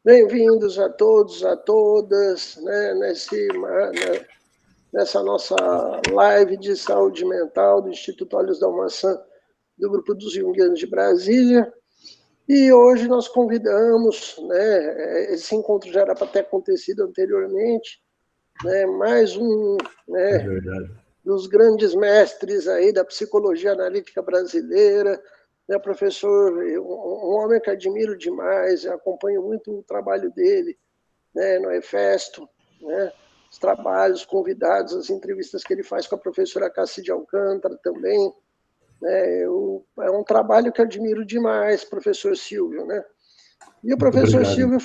Bem-vindos a todos, a todas, né, nessa nossa live de saúde mental do Instituto Olhos da Maçã, do Grupo dos Jungianos de Brasília. E hoje nós convidamos, né, esse encontro já era para ter acontecido anteriormente, né, mais um, né, dos grandes mestres aí da psicologia analítica brasileira, né, professor, um homem que admiro demais, acompanho muito o trabalho dele, né, no Efesto, né, os trabalhos, convidados, as entrevistas que ele faz com a professora Cassi de Alcântara também, né, é um trabalho que eu admiro demais, professor Silvio, né? E o professor Silvio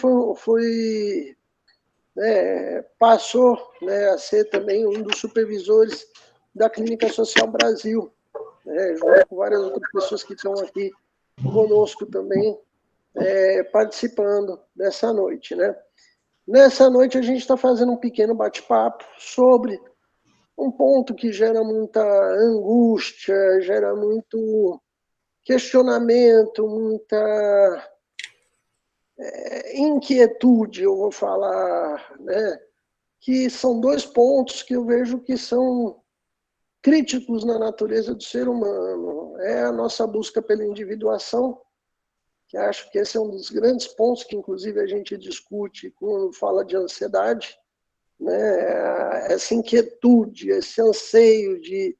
passou, né, a ser também um dos supervisores da Clínica Social Brasil, né, junto com várias outras pessoas que estão aqui conosco também, participando dessa noite, né? Nessa noite a gente está fazendo um pequeno bate-papo sobre um ponto que gera muita angústia, gera muito questionamento, muita inquietude, eu vou falar, né? Que são dois pontos que eu vejo que são críticos na natureza do ser humano. É a nossa busca pela individuação, que acho que esse é um dos grandes pontos que, inclusive, a gente discute quando fala de ansiedade, né? Essa inquietude, esse anseio de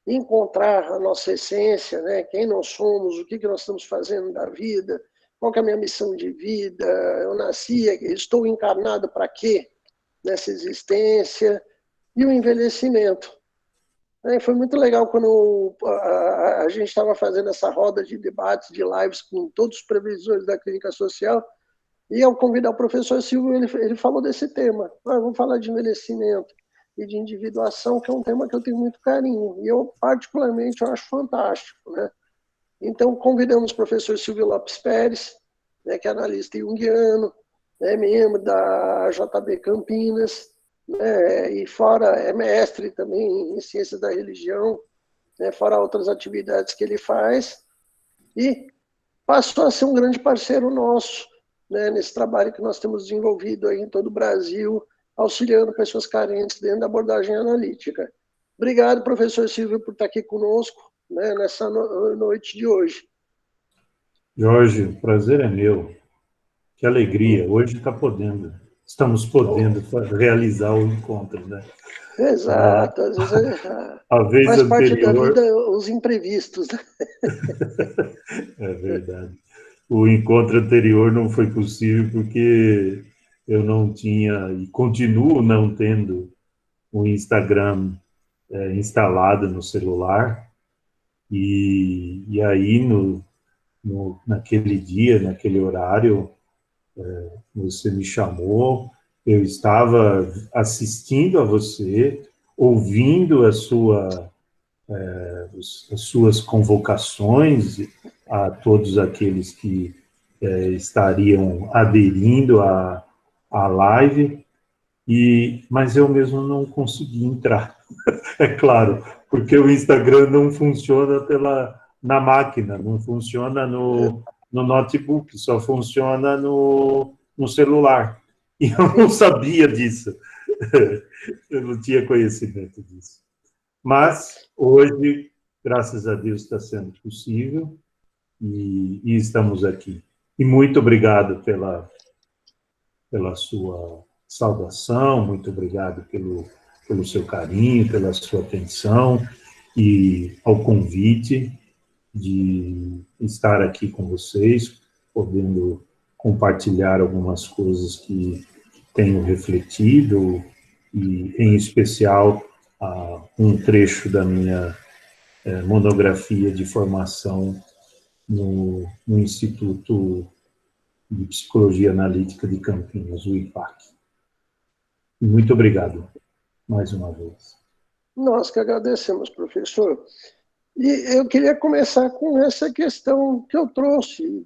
encontrar a nossa essência, né? Quem nós somos, o que nós estamos fazendo da vida, qual que é a minha missão de vida, eu nasci, estou encarnado para quê nessa existência, e o envelhecimento. Foi muito legal quando a gente estava fazendo essa roda de debates, de lives com todos os previsores da clínica social, e ao convidar o professor Silvio, ele falou desse tema. Vamos falar de envelhecimento e de individuação, que é um tema que eu tenho muito carinho. E eu, particularmente, eu acho fantástico, né? Então, convidamos o professor Silvio Lopes Pérez, né, que é analista junguiano, né, membro da JB Campinas, né, e fora é mestre também em ciências da religião, né, fora outras atividades que ele faz, e passou a ser um grande parceiro nosso, né, nesse trabalho que nós temos desenvolvido aí em todo o Brasil, auxiliando pessoas carentes dentro da abordagem analítica. Obrigado, professor Silvio, por estar aqui conosco, né, nessa noite de hoje. Jorge, o prazer é meu. Que alegria. Hoje estamos podendo realizar o encontro, né? Exato, às vezes A vez faz parte da anterior... vida os imprevistos, né? É verdade. O encontro anterior não foi possível porque eu não tinha, e continuo não tendo, o Instagram instalado no celular. E aí, naquele dia, naquele horário, você me chamou, eu estava assistindo a você, ouvindo as suas convocações a todos aqueles que estariam aderindo à live, mas eu mesmo não consegui entrar. É claro, porque o Instagram não funciona na máquina, não funciona no notebook, só funciona no celular. E eu não sabia disso. Eu não tinha conhecimento disso. Mas, hoje, graças a Deus, está sendo possível e estamos aqui. E muito obrigado pela sua saudação, muito obrigado pelo seu carinho, pela sua atenção e ao convite de estar aqui com vocês, podendo compartilhar algumas coisas que tenho refletido e, em especial, um trecho da minha monografia de formação no Instituto de Psicologia Analítica de Campinas, o IPAC. Muito obrigado, mais uma vez. Nós que agradecemos, professor. E eu queria começar com essa questão que eu trouxe.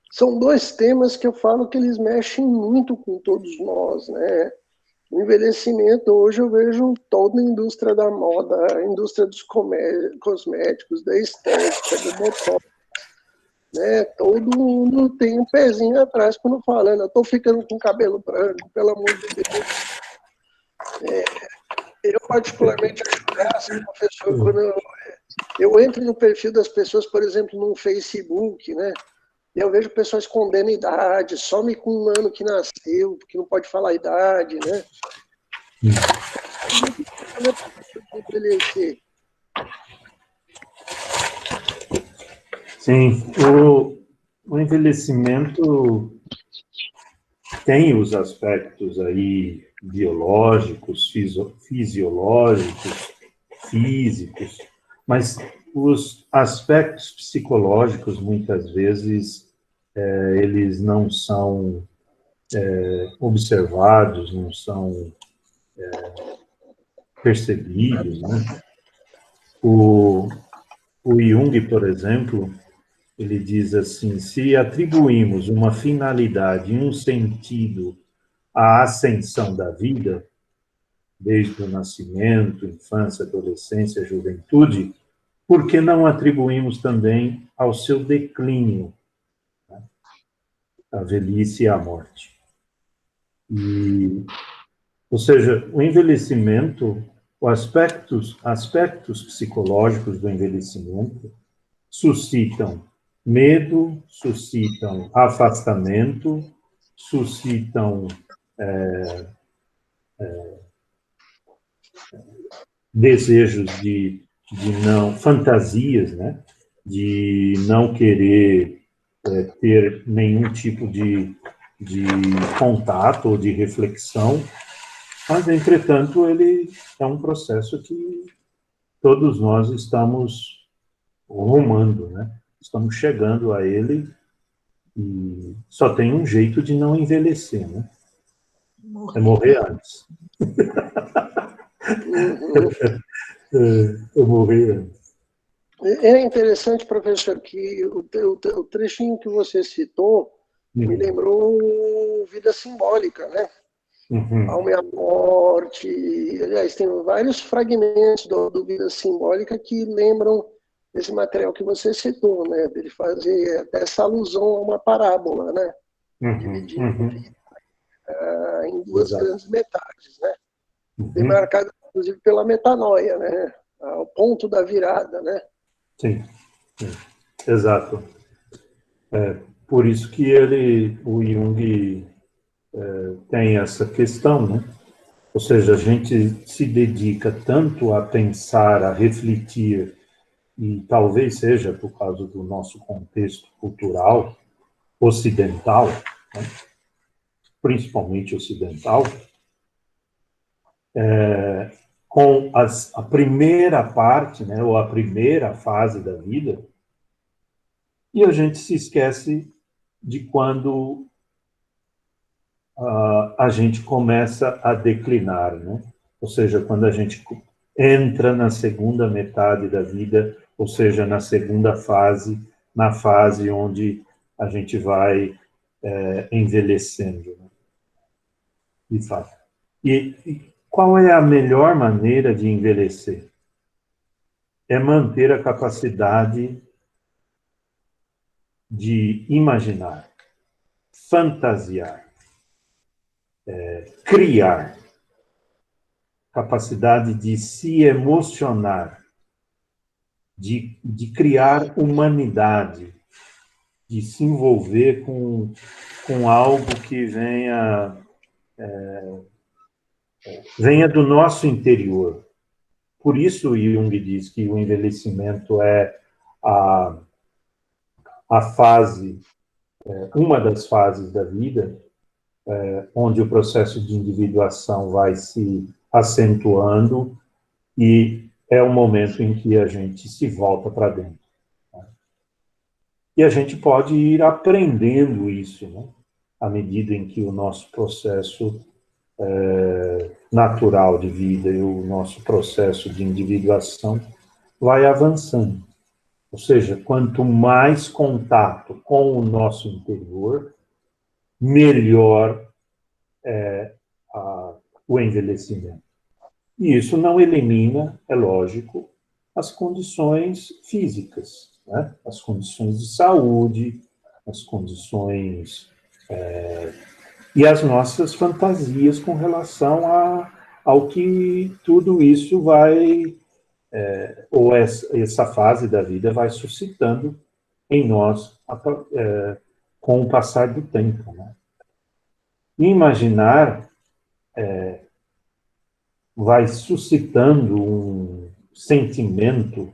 São dois temas que eu falo que eles mexem muito com todos nós, né? O envelhecimento, hoje eu vejo toda a indústria da moda, a indústria dos cosméticos, da estética, do botox, né? Todo mundo tem um pezinho atrás quando fala, eu estou ficando com cabelo branco, pelo amor de Deus. Eu particularmente acho graça, professor, quando eu entro no perfil das pessoas, por exemplo, no Facebook, né? Eu vejo pessoas escondendo idade, some com um ano que nasceu, porque não pode falar a idade, né? Envelhecer. Sim, o envelhecimento tem os aspectos aí biológicos, fisiológicos, físicos, mas os aspectos psicológicos, muitas vezes, eles não são observados, não são percebidos, né? O Jung, por exemplo, ele diz assim: se atribuímos uma finalidade, um sentido à ascensão da vida, desde o nascimento, infância, adolescência, juventude, por que não atribuímos também ao seu declínio, né? A velhice e a morte? Ou seja, o envelhecimento, os aspectos psicológicos do envelhecimento suscitam medo, suscitam afastamento, suscitam desejos de não, fantasias, né? De não querer ter nenhum tipo de contato ou de reflexão, mas, entretanto, ele é um processo que todos nós estamos rumando, né? Estamos chegando a ele e só tem um jeito de não envelhecer, né? É morrer antes. Uhum. É morrer antes. É interessante, professor, que o trechinho que você citou me lembrou Vida Simbólica, né? Alma e a Morte. Aliás, tem vários fragmentos do Vida Simbólica que lembram esse material que você citou, né? Ele fazer essa alusão a uma parábola, né? Dividindo em duas Exato. grandes metades, né? Demarcada, inclusive, pela metanoia, né? O ponto da virada, né? Sim, sim. Exato. Por isso que o Jung tem essa questão, né? Ou seja, a gente se dedica tanto a pensar, a refletir, e talvez seja por causa do nosso contexto cultural ocidental, né? Principalmente ocidental, com a primeira parte, né, ou a primeira fase da vida, e a gente se esquece de quando a gente começa a declinar, né? Ou seja, quando a gente entra na segunda metade da vida, ou seja, na segunda fase, na fase onde a gente vai envelhecendo, né? De fato. E qual é a melhor maneira de envelhecer? É manter a capacidade de imaginar, fantasiar, criar, capacidade de se emocionar, de criar humanidade, de se envolver com algo que venha do nosso interior. Por isso, Jung diz que o envelhecimento é a, a fase, uma das fases da vida, onde o processo de individuação vai se acentuando e é o momento em que a gente se volta para dentro. E a gente pode ir aprendendo isso, né? À medida em que o nosso processo natural de vida e o nosso processo de individuação vai avançando. Ou seja, quanto mais contato com o nosso interior, melhor o envelhecimento. E isso não elimina, é lógico, as condições físicas. né? As condições de saúde, as condições e as nossas fantasias com relação ao que tudo isso vai, ou essa fase da vida vai suscitando em nós com o passar do tempo, né? Imaginar vai suscitando um sentimento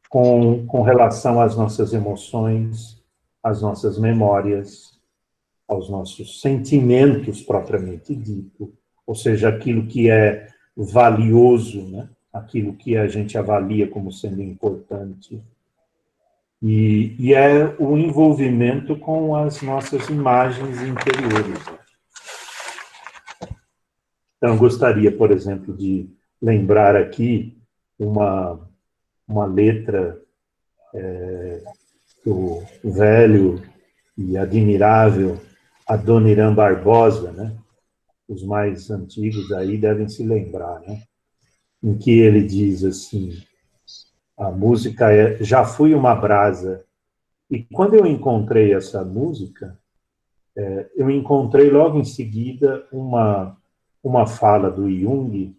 com relação às nossas emoções, às nossas memórias, aos nossos sentimentos propriamente dito, ou seja, aquilo que é valioso, né? Aquilo que a gente avalia como sendo importante. E é o envolvimento com as nossas imagens interiores. Né? Então, eu gostaria, por exemplo, de lembrar aqui uma letra do velho e admirável Adoniran Barbosa, né? Os mais antigos aí devem se lembrar, né? Em que ele diz assim, a música é Já Fui Uma Brasa. E quando eu encontrei essa música, eu encontrei logo em seguida uma fala do Jung,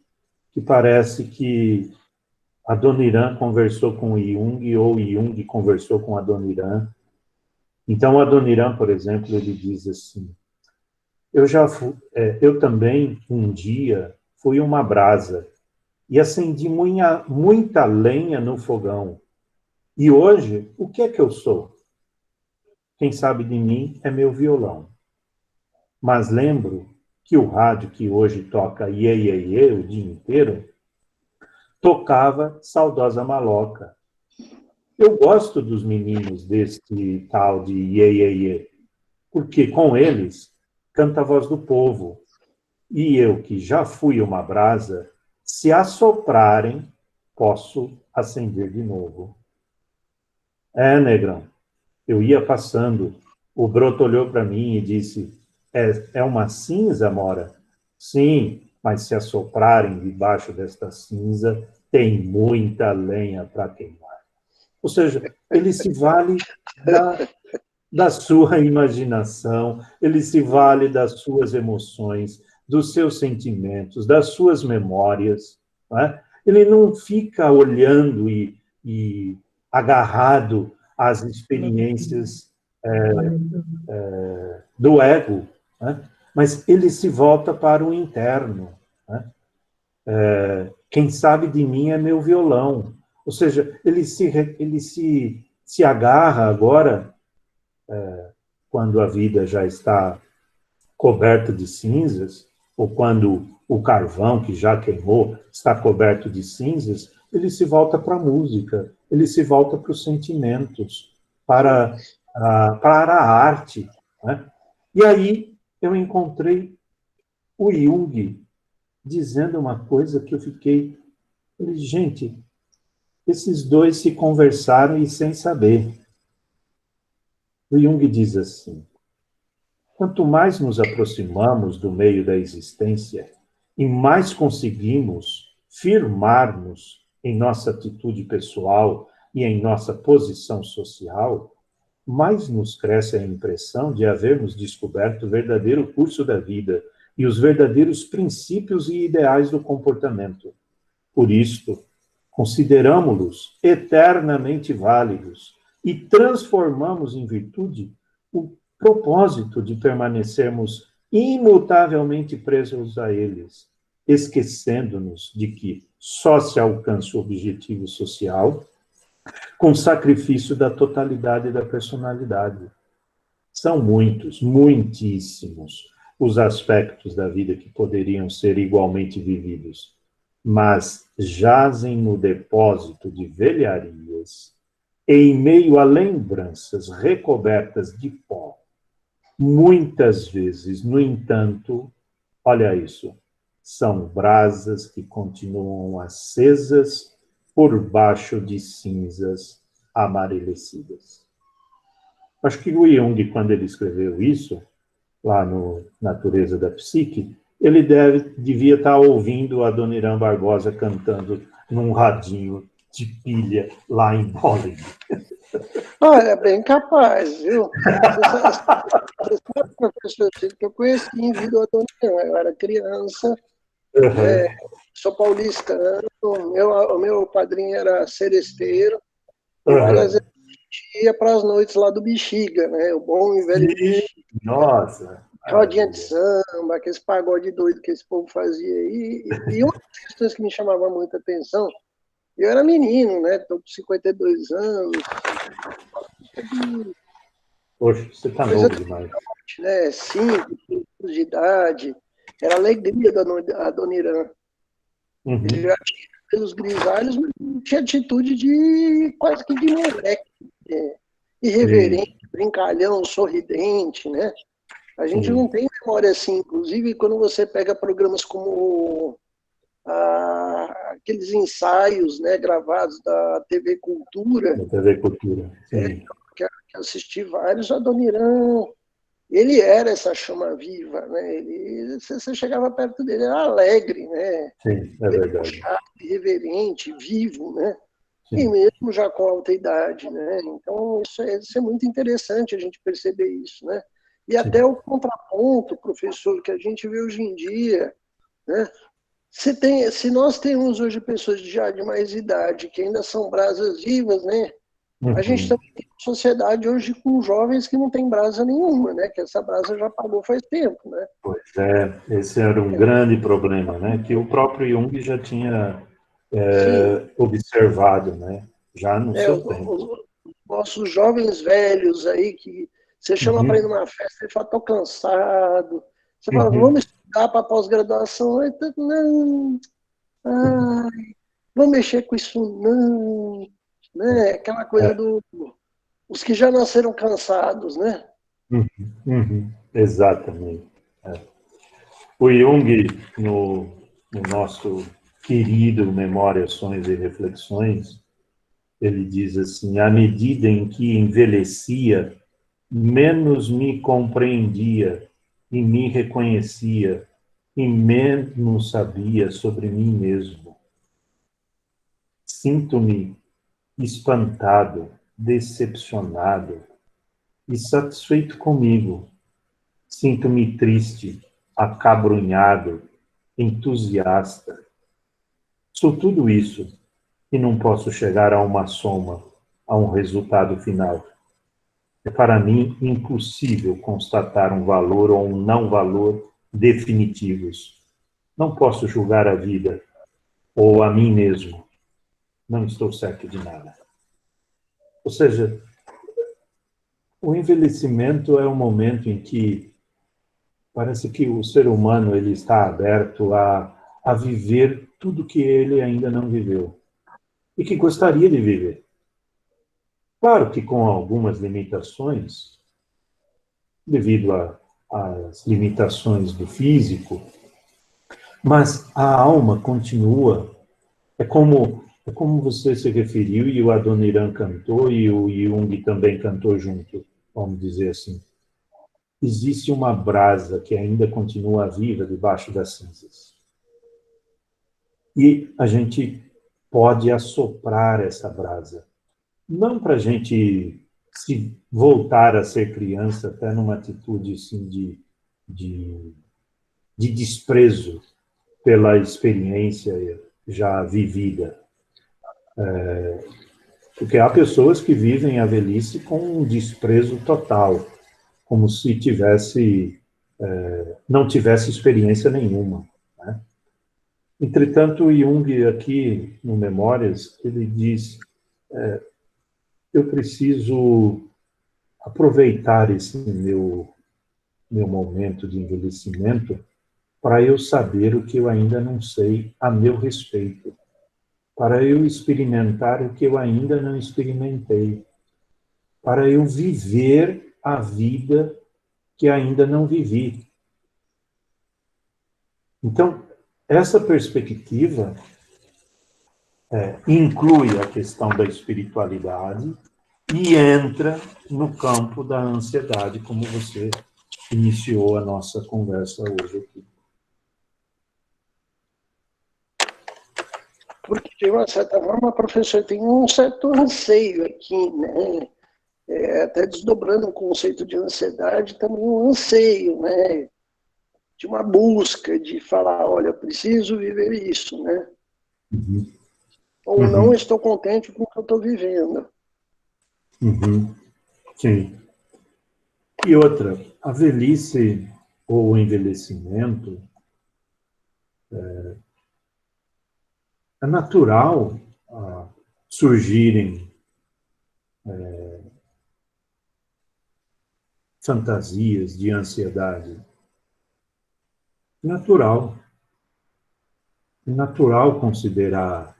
que parece que Adoniran conversou com Jung, ou Jung conversou com Adoniran. Então, Adoniran, por exemplo, ele diz assim, eu também, um dia, fui uma brasa e acendi muita lenha no fogão. E hoje, o que é que eu sou? Quem sabe de mim é meu violão. Mas lembro que o rádio que hoje toca Iê, Iê, Iê o dia inteiro, tocava Saudosa Maloca. Eu gosto dos meninos deste tal de Iê, Iê, Iê, porque com eles canta a voz do povo. E eu, que já fui uma brasa, se assoprarem, posso acender de novo. Negrão, eu ia passando, o Broto olhou para mim e disse, é uma cinza, Mora? Sim, mas se assoprarem debaixo desta cinza, tem muita lenha para queimar. Ou seja, ele se vale da sua imaginação, ele se vale das suas emoções, dos seus sentimentos, das suas memórias. Não é? Ele não fica olhando e agarrado às experiências do ego, né? Mas ele se volta para o interno. Né? Quem sabe de mim é meu violão. Ou seja, ele se agarra agora, quando a vida já está coberta de cinzas, ou quando o carvão que já queimou está coberto de cinzas, ele se volta para a música, ele se volta para os sentimentos, para a arte. Né? E aí eu encontrei o Jung dizendo uma coisa que eu fiquei... Gente, esses dois se conversaram e sem saber. O Jung diz assim, quanto mais nos aproximamos do meio da existência e mais conseguimos firmar-nos em nossa atitude pessoal e em nossa posição social, mais nos cresce a impressão de havermos descoberto o verdadeiro curso da vida e os verdadeiros princípios e ideais do comportamento. Por isto, consideramo-los eternamente válidos e transformamos em virtude o propósito de permanecermos imutavelmente presos a eles, esquecendo-nos de que só se alcança o objetivo social com sacrifício da totalidade da personalidade. São muitos, muitíssimos, os aspectos da vida que poderiam ser igualmente vividos, mas jazem no depósito de velharias, em meio a lembranças recobertas de pó. Muitas vezes, no entanto, olha isso, são brasas que continuam acesas por baixo de cinzas amarelecidas. Acho que o Jung, quando ele escreveu isso, lá no Natureza da Psique, ele devia estar ouvindo a Dona Irã Barbosa cantando num radinho de pilha lá em Bolling. Olha, bem capaz, viu? Você sabe, professor Ciro, que eu conheci em vida o Adoniran. Eu era criança, né? Sou paulistano, o meu padrinho era seresteiro, e várias vezes a gente ia para as noites lá do Bexiga, né? O bom e velho Sim, Bexiga. nossa. Rodinha de samba, aqueles pagode doido que esse povo fazia aí. E uma das questões que me chamava muita atenção, eu era menino, né? Estou com 52 anos, Poxa, você está coisa novo demais. né? 5 anos de idade, era a alegria da Adoniran. Ele já tinha pelos grisalhos, mas não tinha atitude de quase que de moleque, irreverente, brincalhão, sorridente, né? A gente não tem memória assim, inclusive quando você pega programas como aqueles ensaios, né, gravados da TV Cultura, Da TV Cultura, sim. que assisti vários, a Adoniran, ele era essa chama viva, né? Você chegava perto dele, era alegre, né? Sim, é verdade. Irreverente, vivo, né? E Sim, mesmo já com alta idade, né? Então, isso é muito interessante a gente perceber isso, né? E sim. até o contraponto, professor, que a gente vê hoje em dia, né? Se nós temos hoje pessoas já de mais idade que ainda são brasas vivas, né? A gente também tem uma sociedade hoje com jovens que não tem brasa nenhuma, né? Que essa brasa já apagou faz tempo, né? Pois é, esse era um grande problema, né? Que o próprio Jung já tinha Sim, observado, né? Já no seu tempo. os nossos jovens velhos aí que você chama para ir Uhum, numa festa e fala, estou cansado. Você fala, uhum, vamos estudar para pós-graduação. Não, ai, vamos mexer com isso não. Né? Aquela coisa é, do os que já nasceram cansados, né? uhum, uhum, exatamente. É. O Jung, no nosso querido Memórias, Sonhos e Reflexões, ele diz assim: à medida em que envelhecia, menos me compreendia e me reconhecia, e menos sabia sobre mim mesmo. Sinto-me espantado, decepcionado e satisfeito comigo. Sinto-me triste, acabrunhado, entusiasta. Sou tudo isso e não posso chegar a uma soma, a um resultado final. É para mim impossível constatar um valor ou um não valor definitivos. Não posso julgar a vida ou a mim mesmo. Não estou certo de nada. Ou seja, o envelhecimento é um momento em que parece que o ser humano ele está aberto a viver tudo que ele ainda não viveu e que gostaria de viver. Claro que com algumas limitações, devido às limitações do físico, mas a alma continua. É como você se referiu e o Adoniran cantou e o Jung também cantou junto, vamos dizer assim. Existe uma brasa que ainda continua viva debaixo das cinzas. E a gente pode assoprar essa brasa. Não para a gente se voltar a ser criança, até numa atitude assim, de, de desprezo pela experiência já vivida. Porque há pessoas que vivem a velhice com um desprezo total, como se não tivesse experiência nenhuma. Né? Entretanto, Jung, aqui no Memórias, ele diz: eu preciso aproveitar esse meu momento de envelhecimento para eu saber o que eu ainda não sei a meu respeito, para eu experimentar o que eu ainda não experimentei, para eu viver a vida que ainda não vivi. Então, essa perspectiva inclui a questão da espiritualidade e entra no campo da ansiedade, como você iniciou a nossa conversa hoje aqui. Porque, de uma certa forma, professor, tem um certo anseio aqui, né? Até desdobrando o conceito de ansiedade, também um anseio, né? De uma busca de falar, olha, eu preciso viver isso, né? Uhum. Ou não Uhum. estou contente com o que eu estou vivendo. Uhum. Sim. E outra, a velhice ou o envelhecimento é natural surgirem fantasias de ansiedade. Natural. É natural considerar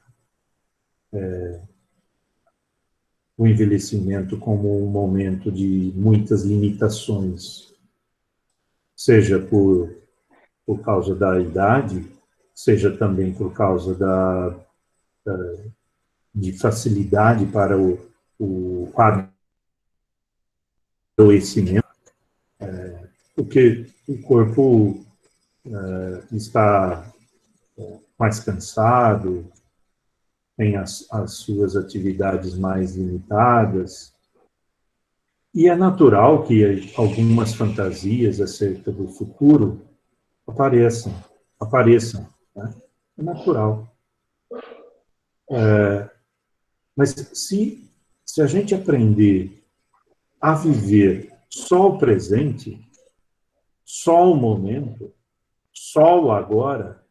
o envelhecimento como um momento de muitas limitações, seja por causa da idade, seja também por causa de facilidade para o adoecimento, porque o corpo está mais cansado, tem as suas atividades mais limitadas, e é natural que algumas fantasias acerca do futuro apareçam, né? É natural. Mas se a gente aprender a viver só o presente, só o momento, só o agora,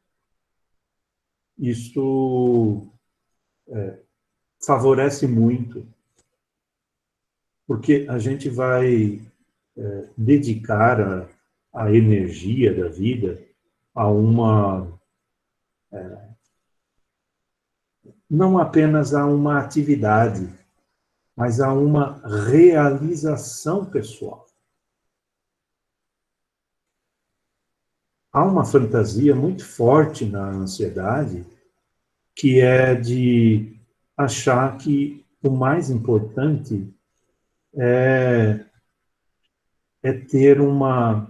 isso favorece muito, porque a gente vai dedicar a energia da vida a não apenas a uma atividade, mas a uma realização pessoal. Há uma fantasia muito forte na ansiedade, que é de achar que o mais importante é, é ter um,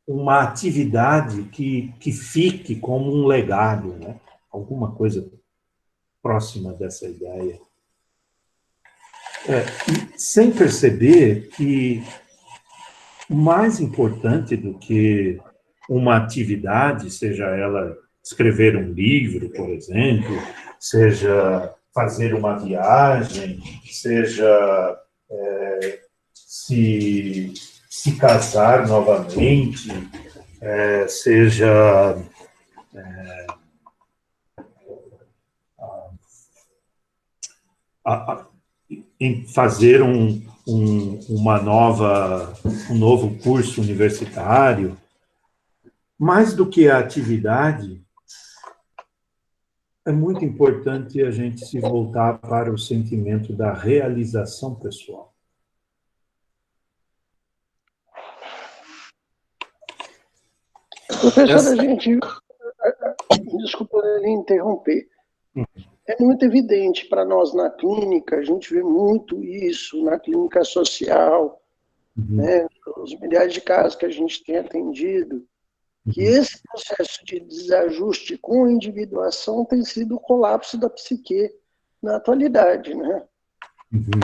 uma atividade que fique como um legado, né? Alguma coisa próxima dessa ideia. E sem perceber que o mais importante do que uma atividade, seja ela escrever um livro, por exemplo, seja fazer uma viagem, seja se casar novamente, seja em fazer um novo curso universitário, mais do que a atividade, é muito importante a gente se voltar para o sentimento da realização pessoal. Professor, a gente... Desculpa me interromper. É muito evidente para nós na clínica, a gente vê muito isso na clínica social, né, os milhares de casos que a gente tem atendido, que esse processo de desajuste com a individuação tem sido o colapso da psique na atualidade, né?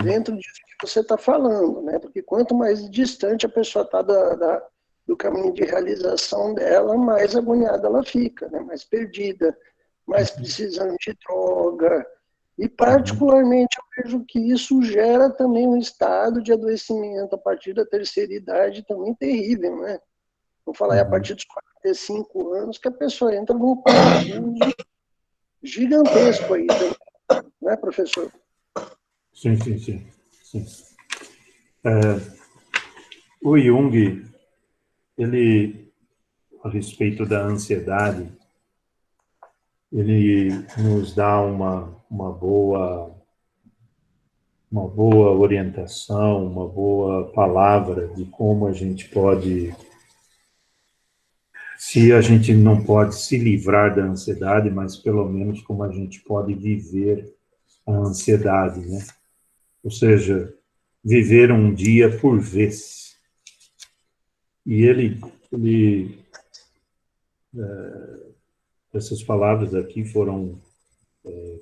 Dentro disso que você está falando, né? Porque quanto mais distante a pessoa está do caminho de realização dela, mais agoniada ela fica, né? Mais perdida, mais precisando de droga. E, particularmente, eu vejo que isso gera também um estado de adoecimento a partir da terceira idade também terrível, né? Vou falar a partir dos 45 anos que a pessoa entra num parafuso gigantesco aí também, né, professor? Sim. O Jung, ele, a respeito da ansiedade, ele nos dá uma boa orientação, uma boa palavra de como a gente pode, se a gente não pode se livrar da ansiedade, mas pelo menos como a gente pode viver a ansiedade, né? Ou seja, viver um dia por vez. E essas palavras aqui foram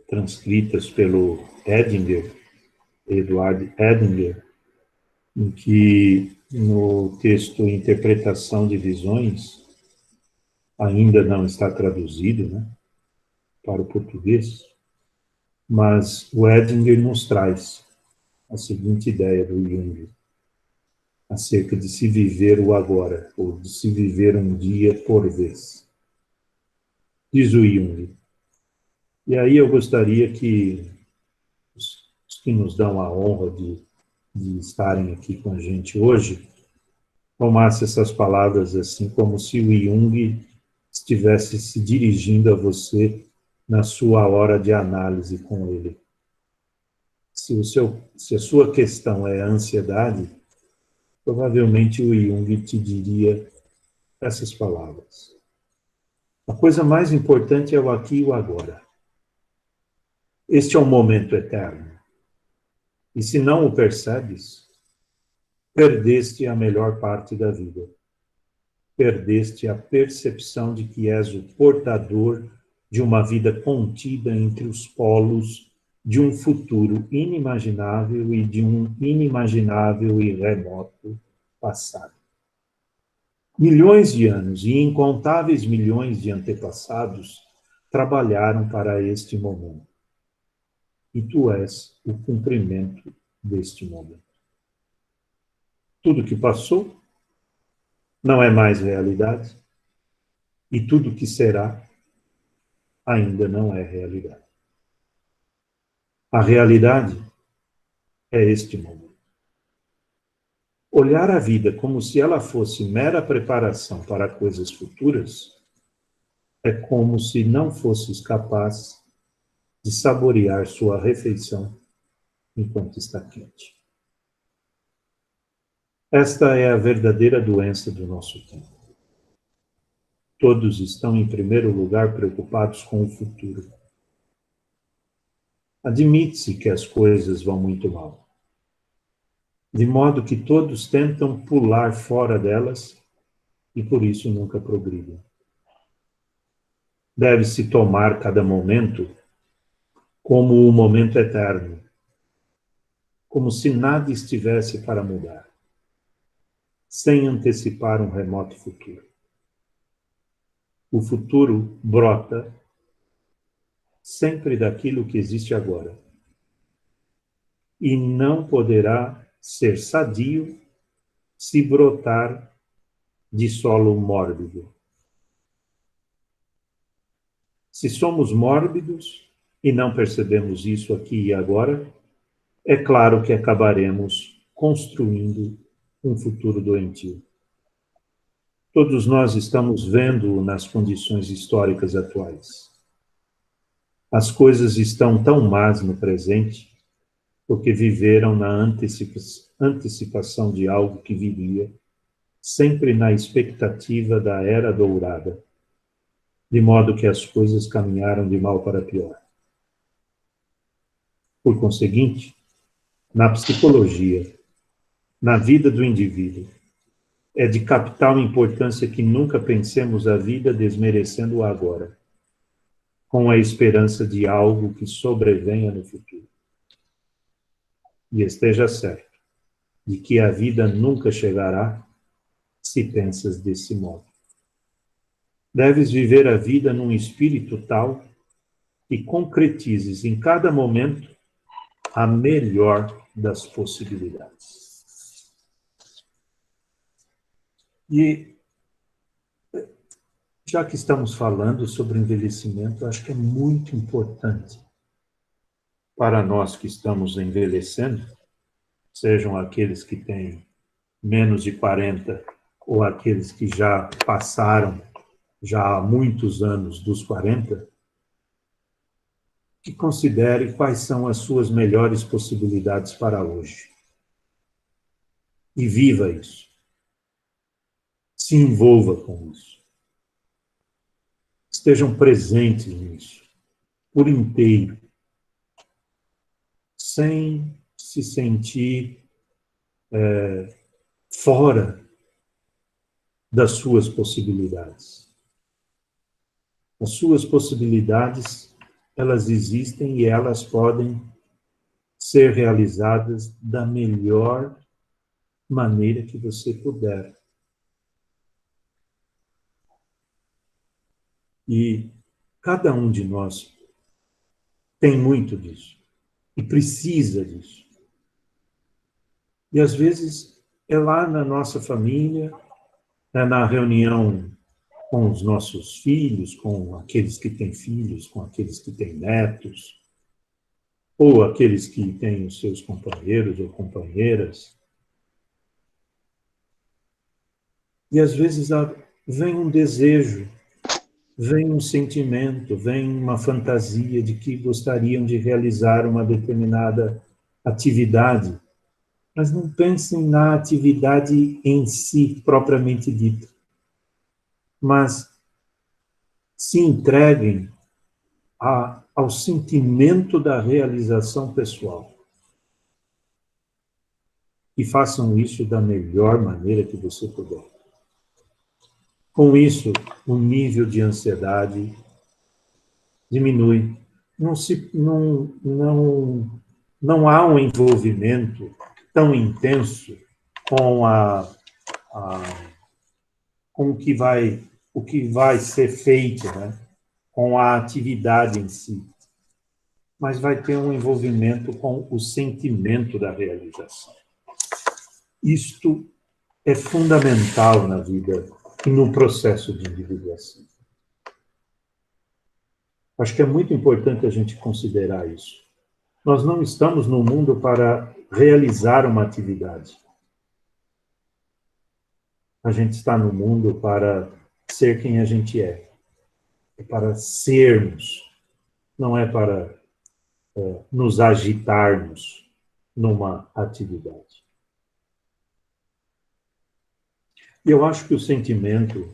transcritas pelo Eduard Edinger, em que no texto Interpretação de Visões, ainda não está traduzido, né, para o português, mas o Edinger nos traz a seguinte ideia do Jung, acerca de se viver o agora, ou de se viver um dia por vez. Diz o Jung. E aí eu gostaria que os que nos dão a honra de estarem aqui com a gente hoje, tomasse essas palavras assim, como se o Jung estivesse se dirigindo a você na sua hora de análise com ele. Se a sua questão é a ansiedade, provavelmente o Jung te diria essas palavras. A coisa mais importante é o aqui e o agora. Este é um momento eterno. E se não o percebes, perdeste a melhor parte da vida. Perdeste a percepção de que és o portador de uma vida contida entre os polos de um futuro inimaginável e de um inimaginável e remoto passado. Milhões de anos e incontáveis milhões de antepassados trabalharam para este momento. E tu és o cumprimento deste momento. Tudo que passou não é mais realidade, e tudo que será ainda não é realidade. A realidade é este momento. Olhar a vida como se ela fosse mera preparação para coisas futuras é como se não fosses capaz de saborear sua refeição enquanto está quente. Esta é a verdadeira doença do nosso tempo. Todos estão, em primeiro lugar, preocupados com o futuro. Admite-se que as coisas vão muito mal, de modo que todos tentam pular fora delas e por isso nunca progridem. Deve-se tomar cada momento como um momento eterno, como se nada estivesse para mudar, sem antecipar um remoto futuro. O futuro brota sempre daquilo que existe agora e não poderá ser sadio se brotar de solo mórbido. Se somos mórbidos e não percebemos isso aqui e agora, é claro que acabaremos construindo um futuro doentio. Todos nós estamos vendo nas condições históricas atuais. As coisas estão tão más no presente porque viveram na antecipação de algo que viria, sempre na expectativa da era dourada, de modo que as coisas caminharam de mal para pior. Por conseguinte, na psicologia, na vida do indivíduo, é de capital importância que nunca pensemos a vida desmerecendo o agora, com a esperança de algo que sobrevenha no futuro. E esteja certo de que a vida nunca chegará se pensas desse modo. Deves viver a vida num espírito tal que concretizes em cada momento a melhor das possibilidades. E, já que estamos falando sobre envelhecimento, acho que é muito importante para nós que estamos envelhecendo, sejam aqueles que têm menos de 40 ou aqueles que já passaram já há muitos anos dos 40, que considere quais são as suas melhores possibilidades para hoje. E viva isso. Se envolva com isso. Estejam presentes nisso, por inteiro, sem se sentir fora das suas possibilidades. As suas possibilidades, elas existem e elas podem ser realizadas da melhor maneira que você puder. E cada um de nós tem muito disso e precisa disso. E às vezes é lá na nossa família, é na reunião com os nossos filhos, com aqueles que têm filhos, com aqueles que têm netos, ou aqueles que têm os seus companheiros ou companheiras. E às vezes vem um desejo, vem um sentimento, vem uma fantasia de que gostariam de realizar uma determinada atividade, mas não pensem na atividade em si, propriamente dita, mas se entreguem ao sentimento da realização pessoal. E façam isso da melhor maneira que você puder. Com isso, o nível de ansiedade diminui. Não há um envolvimento tão intenso com com o que vai ser feito, né? Com a atividade em si. Mas vai ter um envolvimento com o sentimento da realização. Isto é fundamental na vida e no processo de individuação. Acho que é muito importante a gente considerar isso. Nós não estamos no mundo para realizar uma atividade. A gente está no mundo para ser quem a gente é. É para sermos. Não é para nos agitarmos numa atividade. E eu acho que o sentimento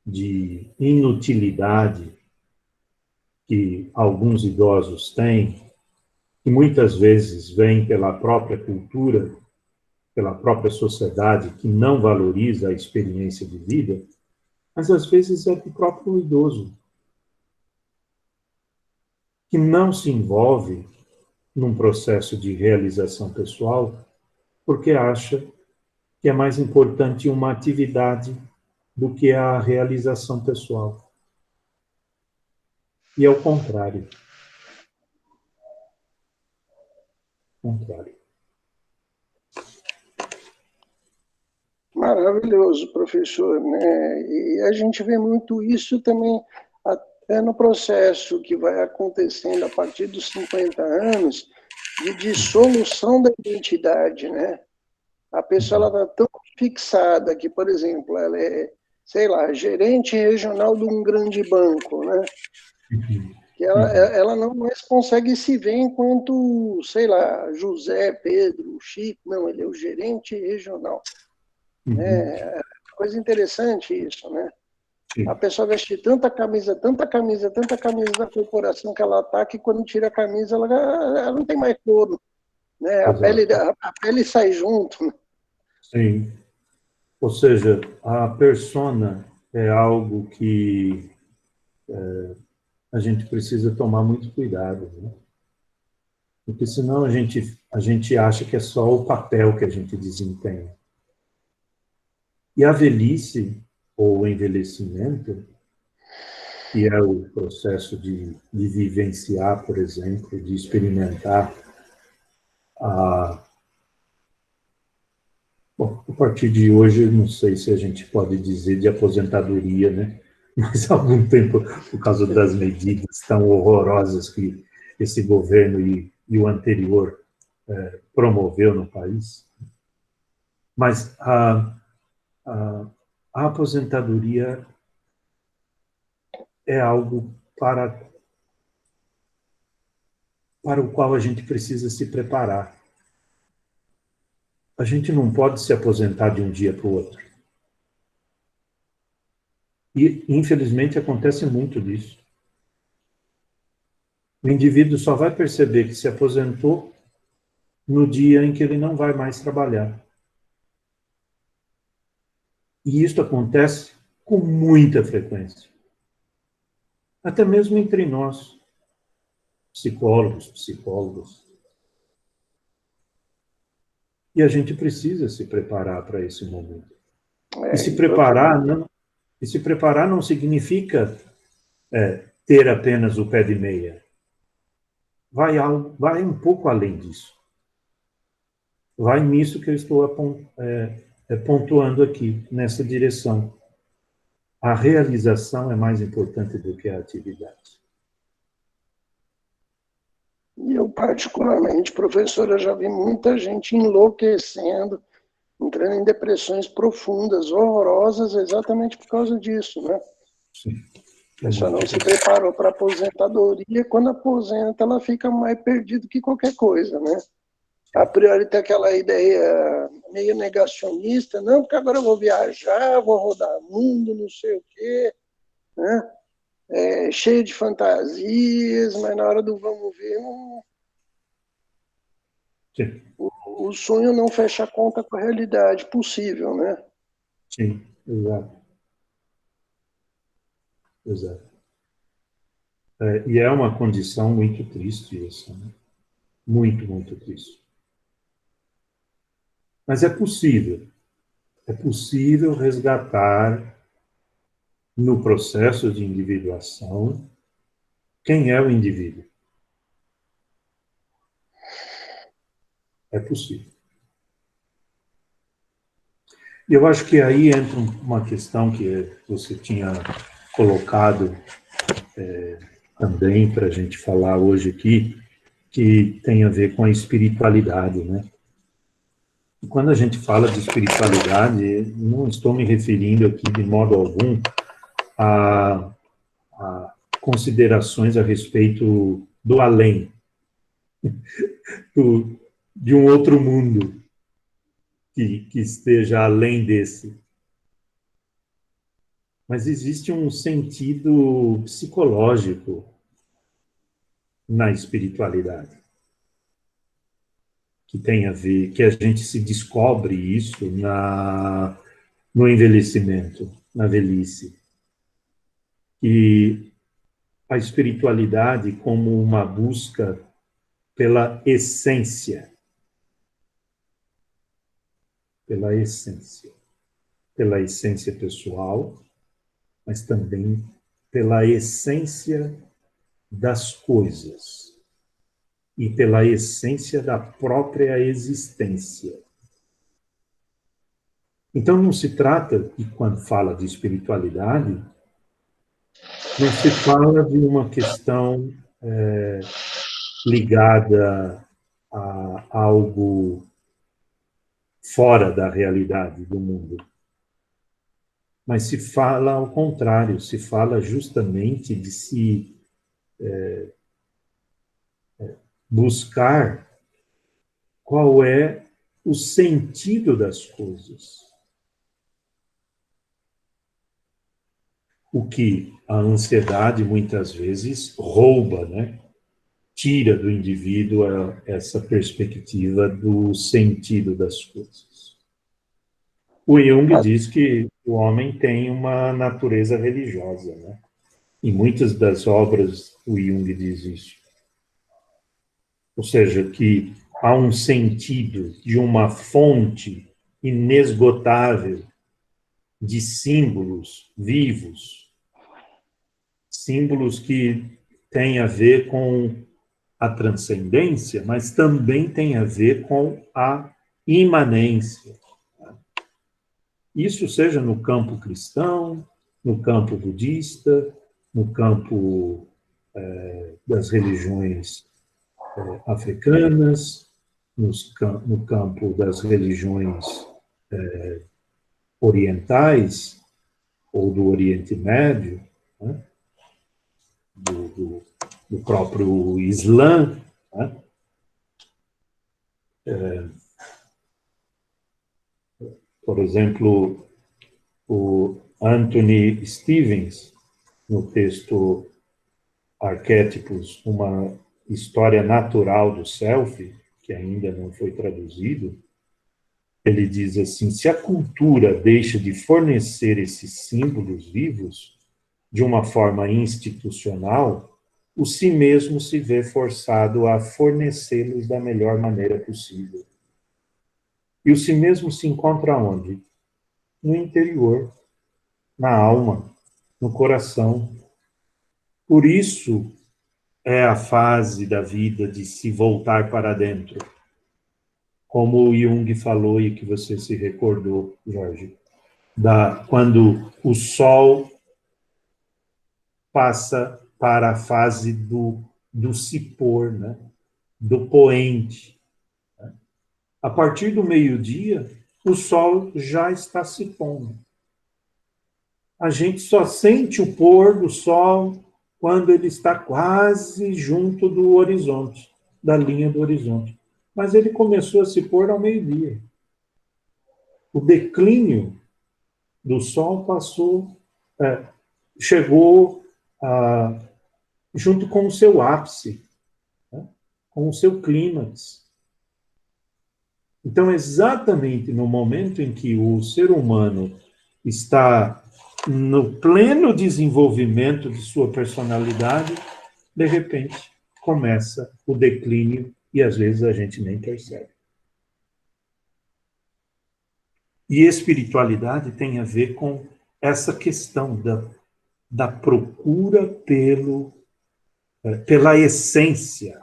de inutilidade que alguns idosos têm, que muitas vezes vem pela própria cultura, pela própria sociedade, que não valoriza a experiência de vida, mas às vezes é do próprio idoso, que não se envolve num processo de realização pessoal, porque acha que é mais importante uma atividade do que a realização pessoal. E é o contrário. Maravilhoso, professor, né? E a gente vê muito isso também até no processo que vai acontecendo a partir dos 50 anos de dissolução da identidade, né? A pessoa está tão fixada que, por exemplo, ela é, sei lá, gerente regional de um grande banco, né? Que ela não mais consegue se ver enquanto, sei lá, José, Pedro, Chico, não, ele é o gerente regional. É coisa interessante isso, né? A pessoa veste tanta camisa da corporação que ela está, que quando tira a camisa, ela não tem mais couro, né? A pele sai junto. Né? Sim. Ou seja, a persona é algo que a gente precisa tomar muito cuidado, né? Porque senão a gente acha que é só o papel que a gente desempenha. E a velhice, ou o envelhecimento, que é o processo de vivenciar, por exemplo, de experimentar Bom, a partir de hoje, não sei se a gente pode dizer de aposentadoria, né? Mas há algum tempo, por causa das medidas tão horrorosas que esse governo e o anterior promoveu no país. Mas a aposentadoria é algo para o qual a gente precisa se preparar. A gente não pode se aposentar de um dia para o outro. E, infelizmente, acontece muito disso. O indivíduo só vai perceber que se aposentou no dia em que ele não vai mais trabalhar. E isso acontece com muita frequência. Até mesmo entre nós, psicólogos. E a gente precisa se preparar para esse momento. E se preparar não significa ter apenas o pé de meia. Vai um pouco além disso. Vai nisso que eu estou pontuando aqui, nessa direção. A realização é mais importante do que a atividade. E eu, particularmente, professora, já vi muita gente enlouquecendo, entrando em depressões profundas, horrorosas, exatamente por causa disso, né? Sim. A pessoa não se preparou para a aposentadoria, quando aposenta, ela fica mais perdida que qualquer coisa, né? A priori tem aquela ideia meio negacionista, não, porque agora eu vou viajar, vou rodar o mundo, não sei o quê, né? Cheio de fantasias, mas na hora do vamos ver, o sonho não fecha a conta com a realidade possível, né? Sim, exato. E é uma condição muito triste essa, né? Muito, muito triste. Mas é possível resgatar no processo de individuação quem é o indivíduo. É possível. E eu acho que aí entra uma questão que você tinha colocado também para a gente falar hoje aqui, que tem a ver com a espiritualidade, né? E quando a gente fala de espiritualidade, não estou me referindo aqui de modo algum a considerações a respeito do além, de um outro mundo que esteja além desse. Mas existe um sentido psicológico na espiritualidade, que tem a ver, que a gente se descobre isso no envelhecimento, na velhice. E a espiritualidade como uma busca pela essência, pela essência pessoal, mas também pela essência das coisas e pela essência da própria existência. Então, não se trata, e quando fala de espiritualidade, não se fala de uma questão ligada a algo fora da realidade do mundo. Mas se fala ao contrário, se fala justamente de se buscar qual é o sentido das coisas. O que a ansiedade muitas vezes rouba, né? Tira do indivíduo essa perspectiva do sentido das coisas. O Jung diz que o homem tem uma natureza religiosa, né? Em muitas das obras o Jung diz isso. Ou seja, que há um sentido de uma fonte inesgotável de símbolos vivos, símbolos que têm a ver com a transcendência, mas também têm a ver com a imanência. Isso seja no campo cristão, no campo budista, no campo das religiões africanas, no campo das religiões orientais ou do Oriente Médio, né? do próprio Islã, né? Por exemplo, o Anthony Stevens, no texto Arquétipos, uma história natural do self, que ainda não foi traduzido, ele diz assim, se a cultura deixa de fornecer esses símbolos vivos de uma forma institucional, o si mesmo se vê forçado a fornecê-los da melhor maneira possível. E o si mesmo se encontra onde? No interior, na alma, no coração. Por isso é a fase da vida de se voltar para dentro. Como o Jung falou e que você se recordou, Jorge, quando o sol passa para a fase do se pôr, né? Do poente. A partir do meio-dia, o sol já está se pondo. A gente só sente o pôr do sol quando ele está quase junto do horizonte, da linha do horizonte. Mas ele começou a se pôr ao meio-dia. O declínio do sol chegou junto com o seu ápice, né? Com o seu clímax. Então, exatamente no momento em que o ser humano está no pleno desenvolvimento de sua personalidade, de repente, começa o declínio e às vezes a gente nem percebe. E espiritualidade tem a ver com essa questão da procura pela essência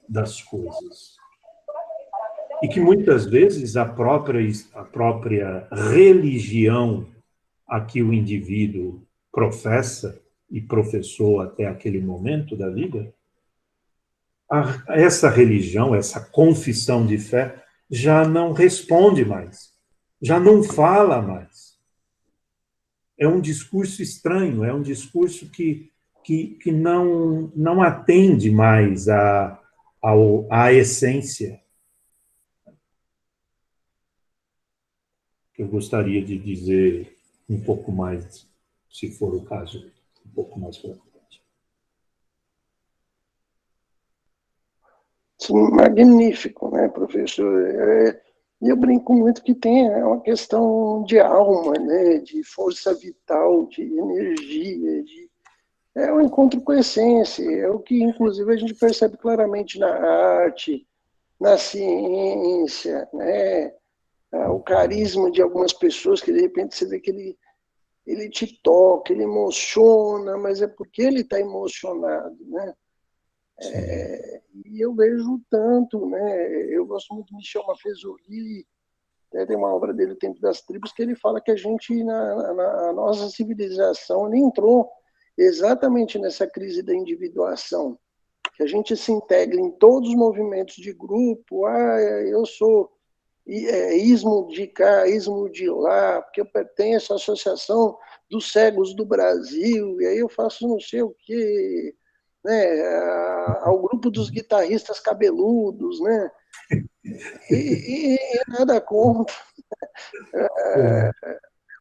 das coisas. E que muitas vezes a própria religião a que o indivíduo professa e professou até aquele momento da vida, essa religião, essa confissão de fé, já não responde mais, já não fala mais. É um discurso estranho, é um discurso que não atende mais à essência. Eu gostaria de dizer um pouco mais, se for o caso, um pouco mais para frente. Sim, magnífico, né, professor? Eu brinco muito que tem uma questão de alma, né, de força vital, de energia, é um encontro com a essência, é o que, inclusive, a gente percebe claramente na arte, na ciência, né, o carisma de algumas pessoas que, de repente, você vê que ele te toca, ele emociona, mas é porque ele está emocionado, né? E eu vejo tanto, né? Eu gosto muito de Michel Maffezoli, tem uma obra dele, O Tempo das Tribos, que ele fala que a gente, na nossa civilização, ele entrou exatamente nessa crise da individuação, que a gente se integra em todos os movimentos de grupo, eu sou ismo de cá, ismo de lá, porque eu pertenço à Associação dos Cegos do Brasil, e aí eu faço não sei o quê, né, ao grupo dos guitarristas cabeludos, né, e nada contra.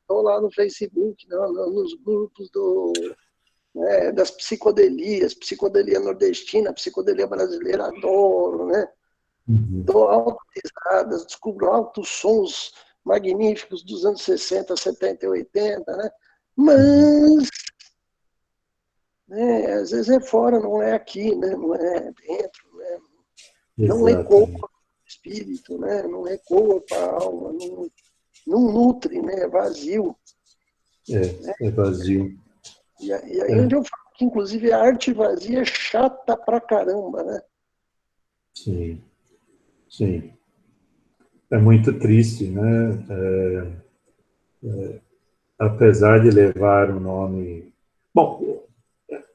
Estou lá no Facebook, nos grupos das psicodelias, psicodelia nordestina, psicodelia brasileira, adoro, né? Dou altas risadas, descubro altos sons magníficos dos anos 60, 70 e 80, né? Mas, né, às vezes é fora, não é aqui, né? Não é dentro, né? Não ecoa para o espírito, né? Não ecoa para a alma, não nutre, né? É vazio. É vazio. E aí onde eu falo que, inclusive, a arte vazia é chata pra caramba, né? Sim, sim. É muito triste, né? Apesar de levar o nome... Bom,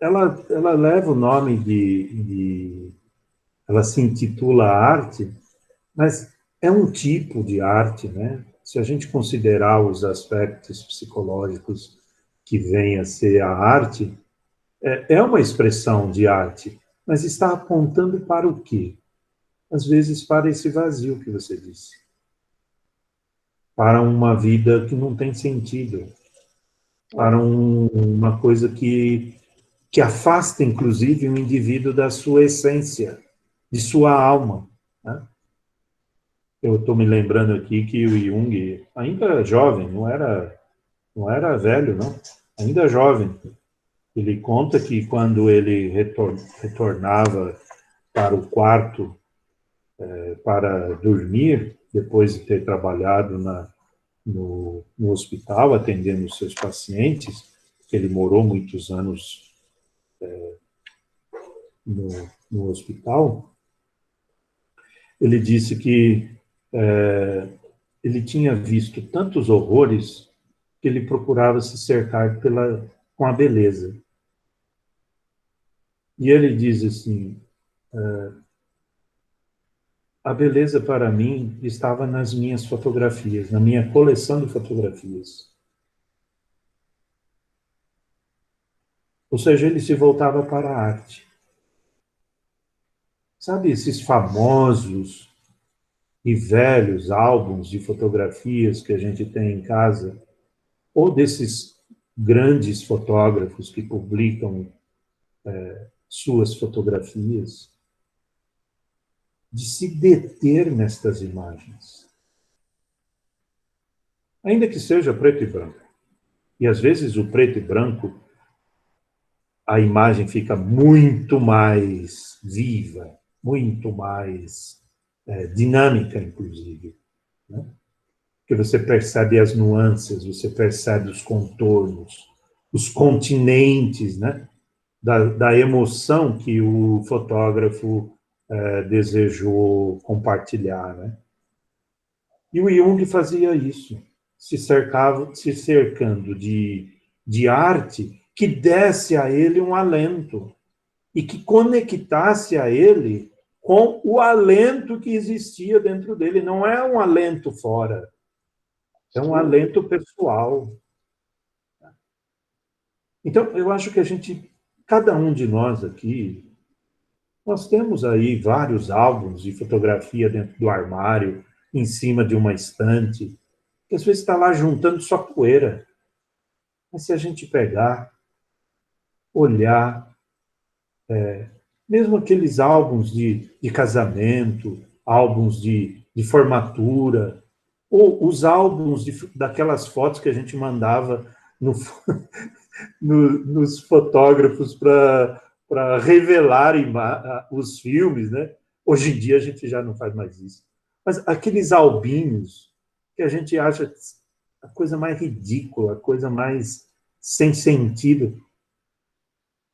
ela leva o nome ela se intitula arte, mas é um tipo de arte, né? Se a gente considerar os aspectos psicológicos que vêm a ser a arte, é uma expressão de arte, mas está apontando para o quê? Às vezes para esse vazio que você disse. Para uma vida que não tem sentido. Para uma coisa que afasta, inclusive, o indivíduo da sua essência, de sua alma. Né? eu estou me lembrando aqui que o Jung, ainda jovem, não era velho, não, ainda jovem, ele conta que quando ele retornava para o quarto para dormir, depois de ter trabalhado no hospital, atendendo os seus pacientes, que ele morou muitos anos no hospital, ele disse que ele tinha visto tantos horrores que ele procurava se cercar com a beleza. E ele diz assim, a beleza para mim estava nas minhas fotografias, na minha coleção de fotografias. Ou seja, ele se voltava para a arte. Sabe esses famosos e velhos álbuns de fotografias que a gente tem em casa? Ou desses grandes fotógrafos que publicam suas fotografias? De se deter nestas imagens. Ainda que seja preto e branco. E às vezes o preto e branco, a imagem fica muito mais viva, muito mais dinâmica, inclusive. Né? Porque você percebe as nuances, você percebe os contornos, os continentes, né? Da emoção que o fotógrafo desejou compartilhar. Né? E o Jung fazia isso, se cercando de arte que desse a ele um alento e que conectasse a ele com o alento que existia dentro dele. Não é um alento fora, é um alento pessoal. Então, eu acho que cada um de nós aqui, nós temos aí vários álbuns de fotografia dentro do armário, em cima de uma estante, que às vezes está lá juntando só poeira. Mas se a gente pegar, olhar, mesmo aqueles álbuns de casamento, álbuns de formatura, ou os álbuns daquelas fotos que a gente mandava nos fotógrafos para revelar os filmes, né? Hoje em dia a gente já não faz mais isso. Mas aqueles albinhos que a gente acha a coisa mais ridícula, a coisa mais sem sentido.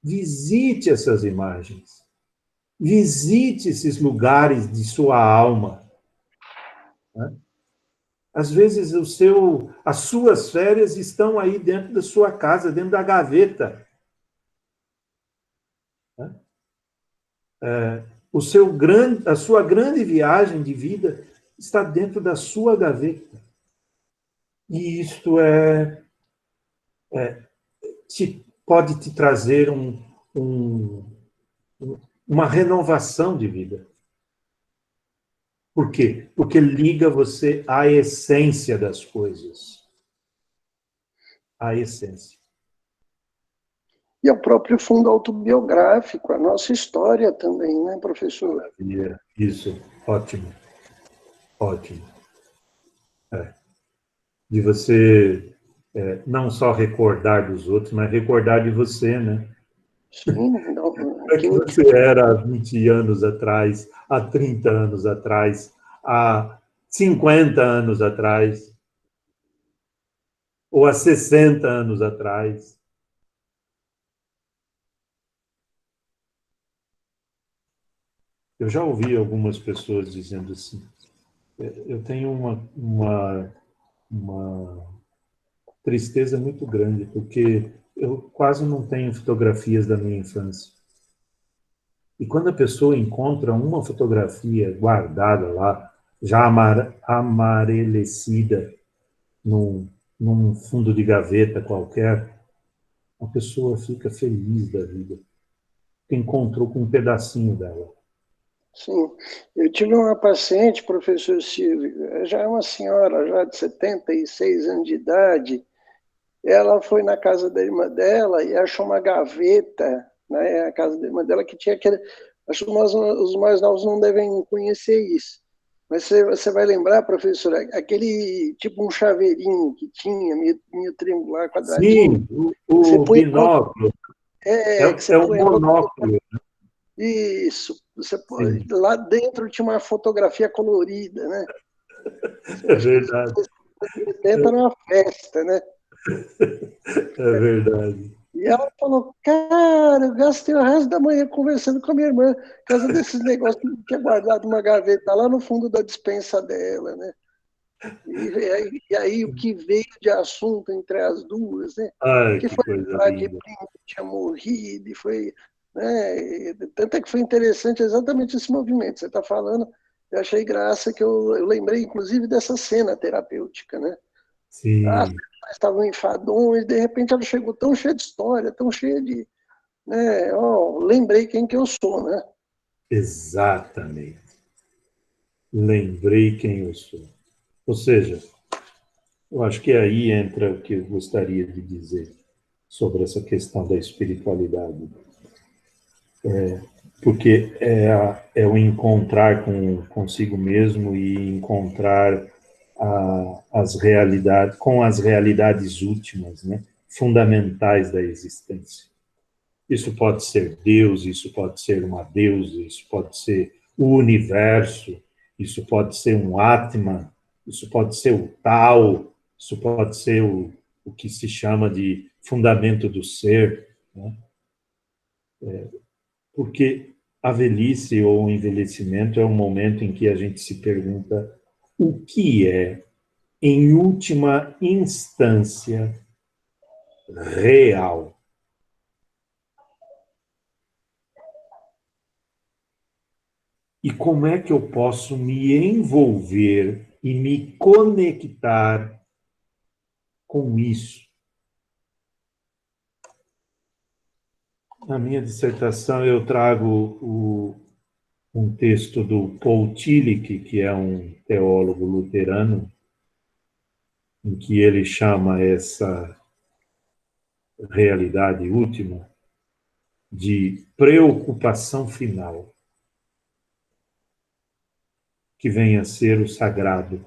Visite essas imagens. Visite esses lugares de sua alma. Né? Às vezes as suas férias estão aí dentro da sua casa, dentro da gaveta. Né? A sua grande viagem de vida está dentro da sua gaveta. E isto pode te trazer uma renovação de vida. Por quê? Porque liga você à essência das coisas. À essência. E ao próprio fundo autobiográfico, a nossa história também, né, professor? Maravilha. Isso, ótimo. Ótimo. De você não só recordar dos outros, mas recordar de você, né? Sim. Como é que você era há 20 anos atrás, há 30 anos atrás, há 50 anos atrás, ou há 60 anos atrás? Eu já ouvi algumas pessoas dizendo assim, eu tenho uma tristeza muito grande, porque eu quase não tenho fotografias da minha infância. E quando a pessoa encontra uma fotografia guardada lá, já amarelecida, num fundo de gaveta qualquer, a pessoa fica feliz da vida, porque encontrou com um pedacinho dela. Sim. Eu tive uma paciente, professor Silvio, já é uma senhora já de 76 anos de idade. Ela foi na casa da irmã dela e achou uma gaveta, né, a casa da irmã dela, que tinha aquele... Acho que os mais novos não devem conhecer isso. Mas você vai lembrar, professor, aquele tipo um chaveirinho que tinha, meio triangular, quadradinho, Sim, que você o punha binóculo, que é você o punha a mão. monóculo. Isso. Sim, Lá dentro tinha uma fotografia colorida, né? é Acho que isso verdade, 70 numa festa, né? é verdade. E ela falou, cara, eu gastei o resto da manhã conversando com a minha irmã, por causa desses negócios que tinha guardado uma gaveta lá no fundo da despensa dela, né? E aí o que veio de assunto entre as duas, né? Ai, Que que foi coisa falar de linda. primo que tinha morrido, e foi, né? Tanto é que foi interessante exatamente esse movimento. Você está falando, eu achei graça que eu lembrei, inclusive, dessa cena terapêutica, né? As Sim, pessoas estavam enfadonhas, de repente ela chegou tão cheia de história, tão cheia de, né? Oh, lembrei quem que eu sou, né? exatamente. Lembrei quem eu sou. Ou seja, eu acho que aí entra o que eu gostaria de dizer sobre essa questão da espiritualidade. Porque é o encontrar consigo mesmo e encontrar as realidades, com as realidades últimas, né? Fundamentais da existência. Isso pode ser Deus, isso pode ser uma deusa, isso pode ser o universo, isso pode ser um Atman, isso pode ser o Tao, isso pode ser o que se chama de fundamento do ser, né? Porque a velhice ou o envelhecimento é um momento em que a gente se pergunta o que é, em última instância, real. E como é que eu posso me envolver e me conectar com isso? Na minha dissertação, eu trago um texto do Paul Tillich, que é um teólogo luterano, em que ele chama essa realidade última de preocupação final, que vem a ser o sagrado,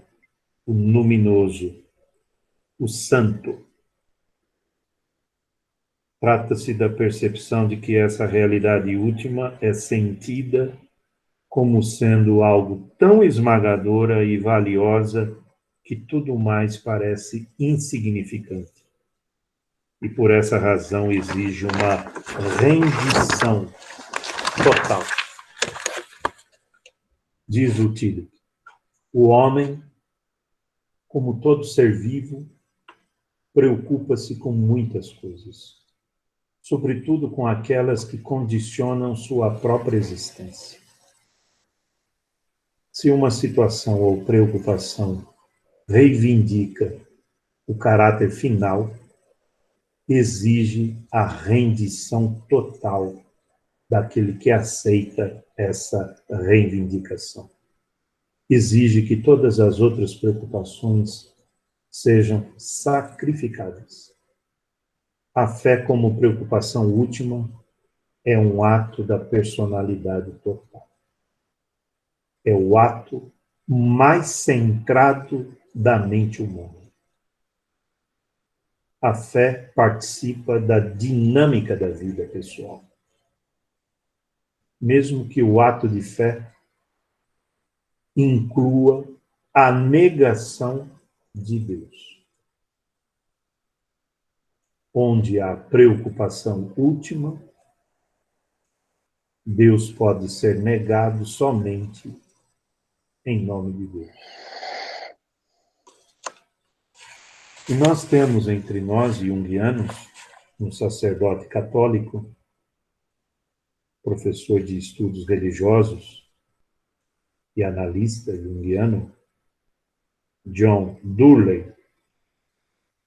o luminoso, o santo. Trata-se da percepção de que essa realidade última é sentida como sendo algo tão esmagadora e valiosa que tudo mais parece insignificante. E por essa razão exige uma rendição total. Diz o Tillich, o homem, como todo ser vivo, preocupa-se com muitas coisas, sobretudo com aquelas que condicionam sua própria existência. Se uma situação ou preocupação reivindica o caráter final, exige a rendição total daquele que aceita essa reivindicação. Exige que todas as outras preocupações sejam sacrificadas. A fé como preocupação última é um ato da personalidade total. É o ato mais centrado da mente humana. A fé participa da dinâmica da vida pessoal. Mesmo que o ato de fé inclua a negação de Deus. Onde há preocupação última, Deus pode ser negado somente em nome de Deus. E nós temos entre nós, junguianos, um sacerdote católico, professor de estudos religiosos e analista junguiano, John Durley,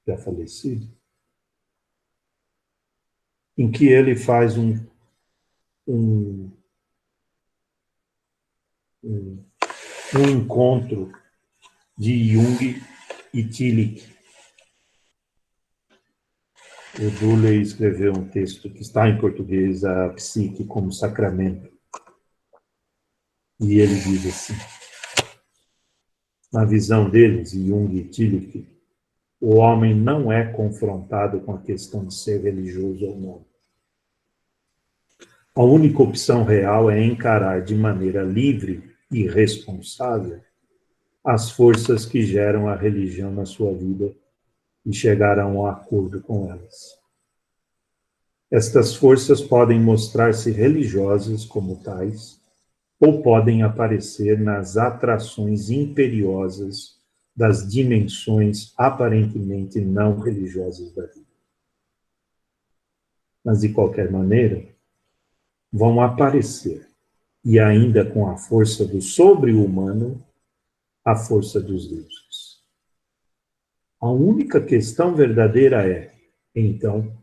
já falecido, em que ele faz um, um encontro de Jung e Tillich. O Durley escreveu um texto que está em português, A Psique como Sacramento. E ele diz assim: na visão deles, Jung e Tillich, o homem não é confrontado com a questão de ser religioso ou não. A única opção real é encarar de maneira livre e responsável as forças que geram a religião na sua vida e chegar a um acordo com elas. Estas forças podem mostrar-se religiosas como tais, ou podem aparecer nas atrações imperiosas das dimensões aparentemente não religiosas da vida. Mas, de qualquer maneira, vão aparecer, e ainda com a força do sobre-humano, a força dos deuses. A única questão verdadeira é, então,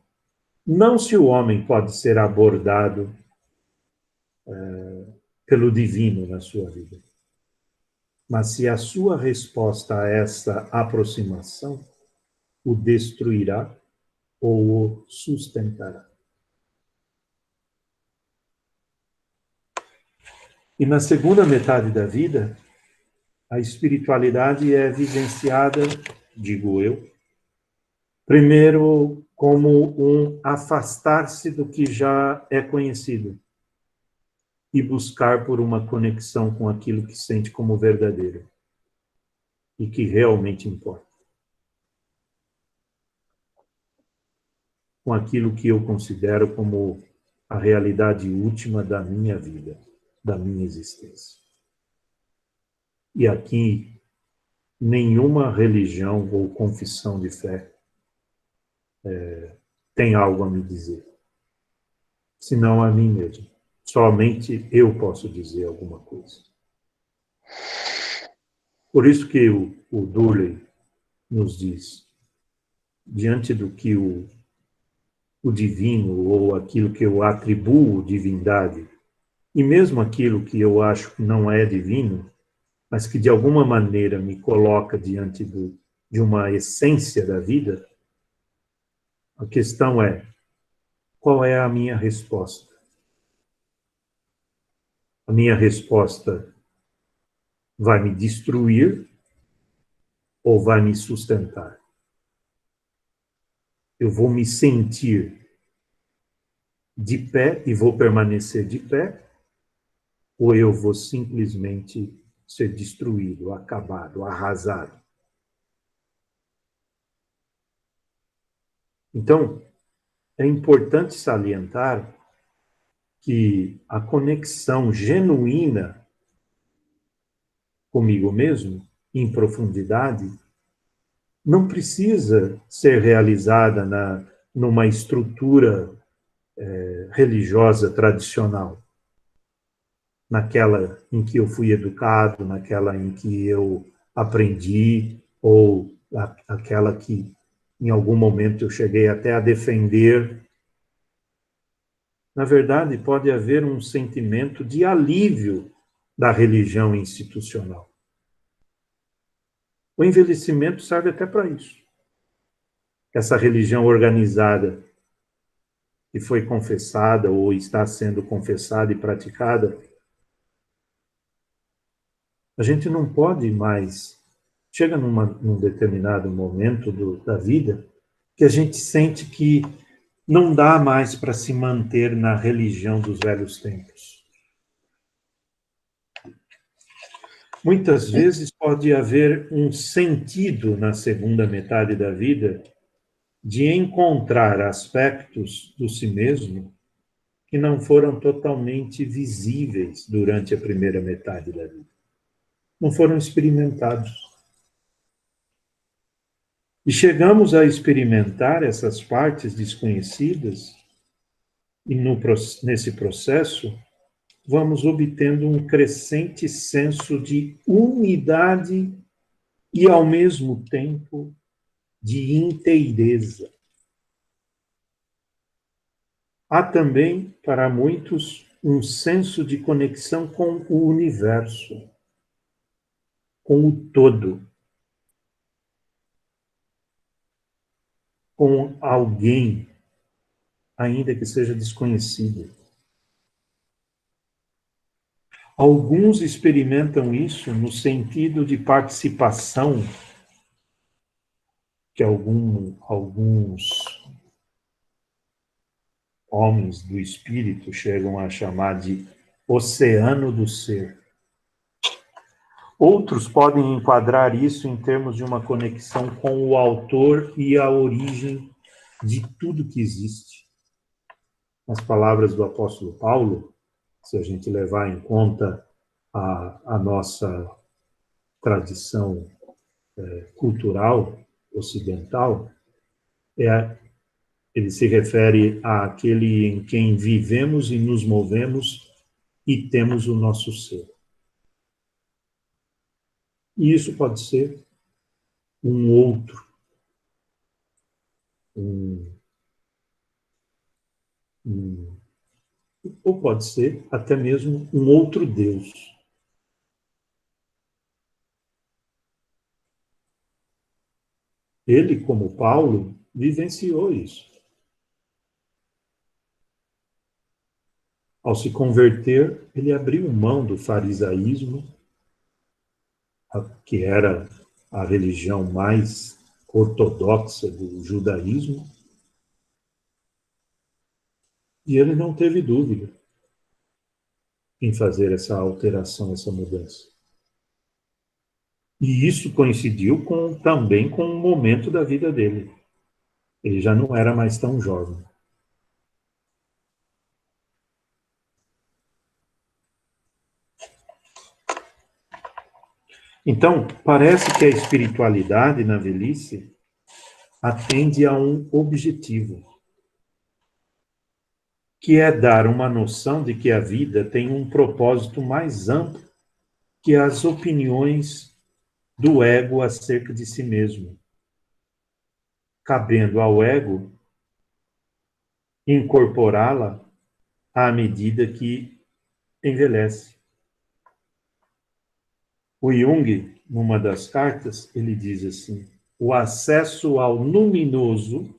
não se o homem pode ser abordado pelo divino na sua vida, mas se a sua resposta a essa aproximação o destruirá ou o sustentará. E na segunda metade da vida, a espiritualidade é vivenciada, digo eu, primeiro como um afastar-se do que já é conhecido e buscar por uma conexão com aquilo que sente como verdadeiro e que realmente importa. Com aquilo que eu considero como a realidade última da minha vida, da minha existência. E aqui, nenhuma religião ou confissão de fé tem algo a me dizer, senão a mim mesmo. Somente eu posso dizer alguma coisa. Por isso que o Durley nos diz, diante do que o divino ou aquilo que eu atribuo divindade, e mesmo aquilo que eu acho que não é divino, mas que de alguma maneira me coloca diante de uma essência da vida, a questão é, qual é a minha resposta? A minha resposta vai me destruir ou vai me sustentar? Eu vou me sentir de pé e vou permanecer de pé, ou eu vou simplesmente ser destruído, acabado, arrasado? Então, é importante salientar que a conexão genuína comigo mesmo, em profundidade, não precisa ser realizada numa estrutura religiosa tradicional, naquela em que eu fui educado, naquela em que eu aprendi, ou aquela que em algum momento eu cheguei até a defender. Na verdade, pode haver um sentimento de alívio da religião institucional. O envelhecimento serve até para isso. Essa religião organizada que foi confessada ou está sendo confessada e praticada, a gente não pode mais. Chega num determinado momento da vida que a gente sente que não dá mais para se manter na religião dos velhos tempos. Muitas vezes pode haver um sentido na segunda metade da vida de encontrar aspectos do si mesmo que não foram totalmente visíveis durante a primeira metade da vida. Não foram experimentados. E chegamos a experimentar essas partes desconhecidas e nesse processo vamos obtendo um crescente senso de unidade e, ao mesmo tempo, de inteireza. Há também, para muitos, um senso de conexão com o universo, com o todo, com alguém, ainda que seja desconhecido. Alguns experimentam isso no sentido de participação, que alguns homens do espírito chegam a chamar de oceano do ser. Outros podem enquadrar isso em termos de uma conexão com o autor e a origem de tudo que existe. Nas palavras do apóstolo Paulo, se a gente levar em conta a nossa tradição cultural ocidental, ele se refere àquele em quem vivemos e nos movemos e temos o nosso ser. E isso pode ser um outro, ou pode ser até mesmo um outro Deus. Ele, como Paulo, vivenciou isso. Ao se converter, ele abriu mão do farisaísmo, que era a religião mais ortodoxa do judaísmo, e ele não teve dúvida em fazer essa alteração, essa mudança. E isso coincidiu também com o momento da vida dele. Ele já não era mais tão jovem. Então, parece que a espiritualidade na velhice atende a um objetivo, que é dar uma noção de que a vida tem um propósito mais amplo que as opiniões do ego acerca de si mesmo, cabendo ao ego incorporá-la à medida que envelhece. O Jung, numa das cartas, ele diz assim: o acesso ao luminoso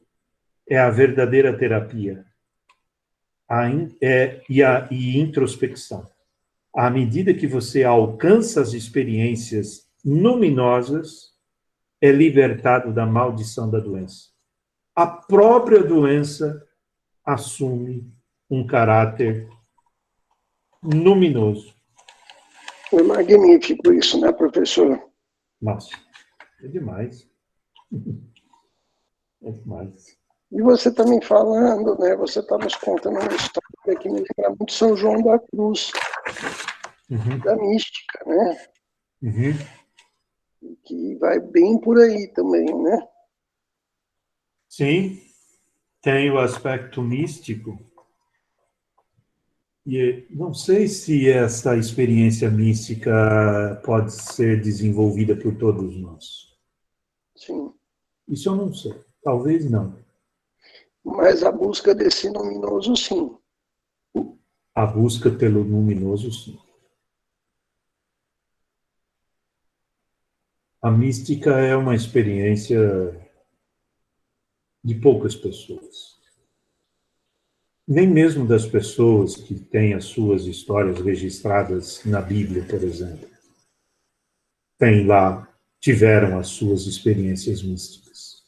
é a verdadeira terapia e introspecção. À medida que você alcança as experiências luminosas, é libertado da maldição da doença. A própria doença assume um caráter luminoso. Foi magnífico isso, né, professor? Nossa, é demais. É demais. E você também falando, né? Você está nos contando uma história que me lembra muito São João da Cruz, da mística, né? Que vai bem por aí também, né? Sim, tem o aspecto místico. E não sei se essa experiência mística pode ser desenvolvida por todos nós. Sim. Isso eu não sei. Talvez não. Mas a busca desse luminoso, sim. A busca pelo luminoso, sim. A mística é uma experiência de poucas pessoas. Nem mesmo das pessoas que têm as suas histórias registradas na Bíblia, por exemplo. Tiveram as suas experiências místicas.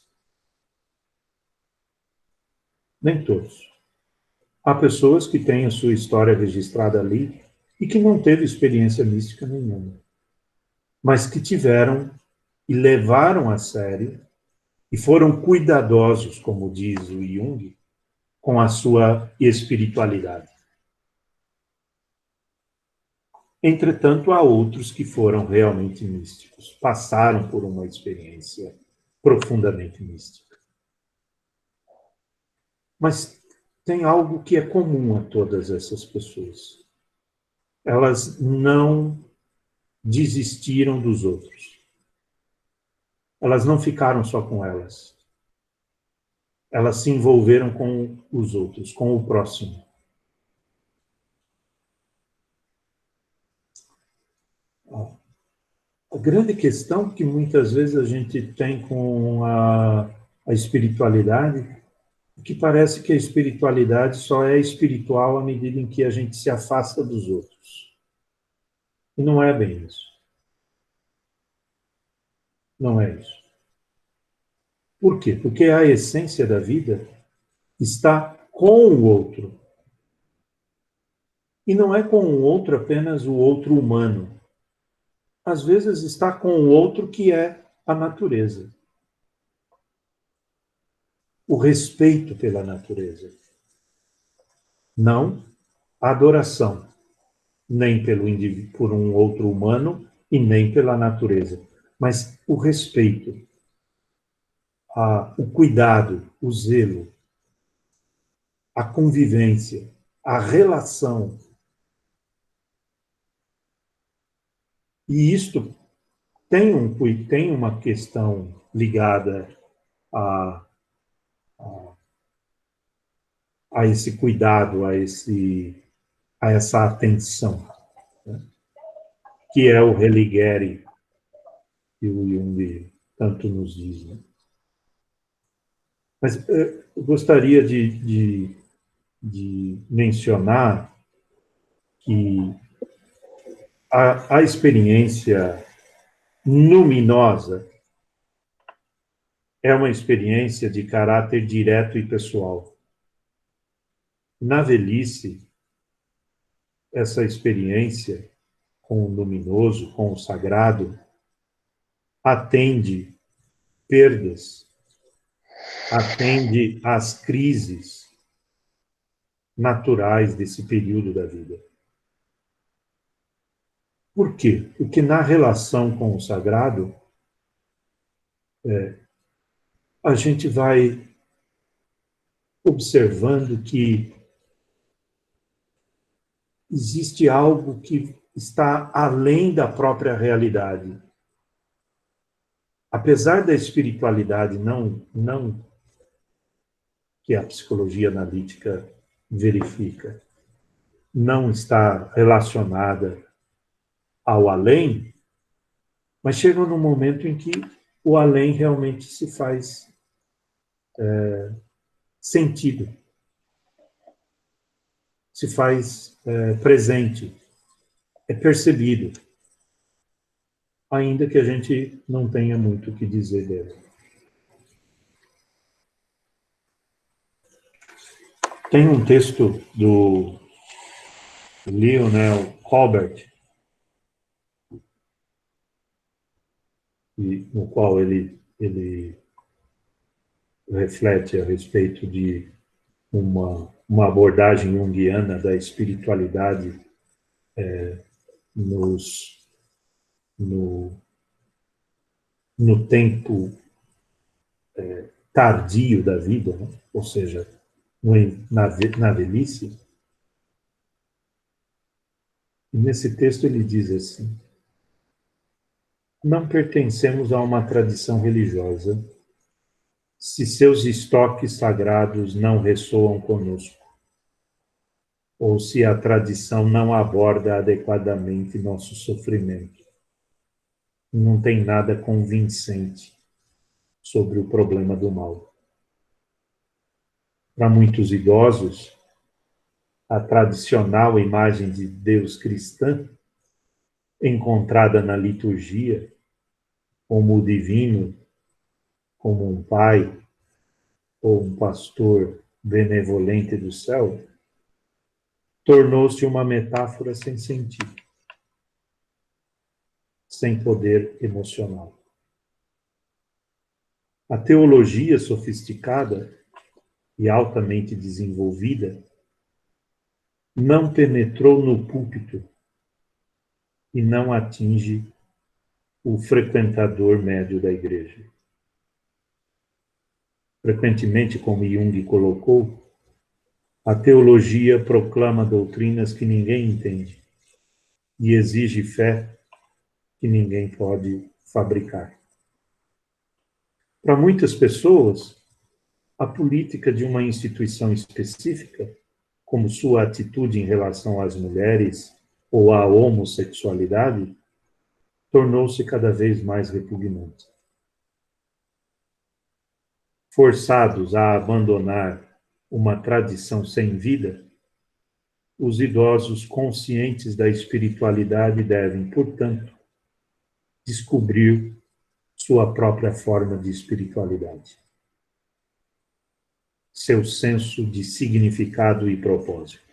Nem todos. Há pessoas que têm a sua história registrada ali e que não teve experiência mística nenhuma, mas que tiveram e levaram a sério e foram cuidadosos, como diz o Jung, com a sua espiritualidade. Entretanto, há outros que foram realmente místicos, passaram por uma experiência profundamente mística. Mas tem algo que é comum a todas essas pessoas. Elas não desistiram dos outros. Elas não ficaram só com elas. Elas se envolveram com os outros, com o próximo. A grande questão que muitas vezes a gente tem com a espiritualidade que parece que a espiritualidade só é espiritual à medida em que a gente se afasta dos outros. E não é bem isso. Não é isso. Por quê? Porque a essência da vida está com o outro. E não é com o outro apenas o outro humano. Às vezes está com o outro que é a natureza. O respeito pela natureza. Não a adoração, nem pelo por um outro humano e nem pela natureza, mas o respeito, o cuidado, o zelo, a convivência, a relação. E isto tem uma questão ligada a, a esse cuidado, a essa atenção, né? Que é o religare que o Jung tanto nos diz. Né? Mas eu gostaria de mencionar que a experiência luminosa é uma experiência de caráter direto e pessoal. Na velhice, essa experiência com o luminoso, com o sagrado, atende perdas, atende às crises naturais desse período da vida. Por quê? Porque na relação com o sagrado, a gente vai observando que existe algo que está além da própria realidade. Apesar da espiritualidade não que a psicologia analítica verifica, não está relacionada ao além, mas chega num momento em que o além realmente se faz sentido, se faz presente, é percebido, ainda que a gente não tenha muito o que dizer dele. Tem um texto do Lionel Colbert, no qual ele reflete a respeito de uma abordagem junguiana da espiritualidade no tempo tardio da vida, né? Ou seja, na velhice. E nesse texto ele diz assim: não pertencemos a uma tradição religiosa se seus estoques sagrados não ressoam conosco, ou se a tradição não aborda adequadamente nosso sofrimento. Não tem nada convincente sobre o problema do mal. Para muitos idosos, a tradicional imagem de Deus cristã, encontrada na liturgia, como o divino, como um pai ou um pastor benevolente do céu, tornou-se uma metáfora sem sentido, sem poder emocional. A teologia sofisticada e altamente desenvolvida não penetrou no púlpito e não atinge o frequentador médio da igreja. Frequentemente, como Jung colocou, a teologia proclama doutrinas que ninguém entende e exige fé que ninguém pode fabricar. Para muitas pessoas, a política de uma instituição específica, como sua atitude em relação às mulheres ou à homossexualidade, tornou-se cada vez mais repugnante. Forçados a abandonar uma tradição sem vida, os idosos conscientes da espiritualidade devem, portanto, descobrir sua própria forma de espiritualidade, seu senso de significado e propósito,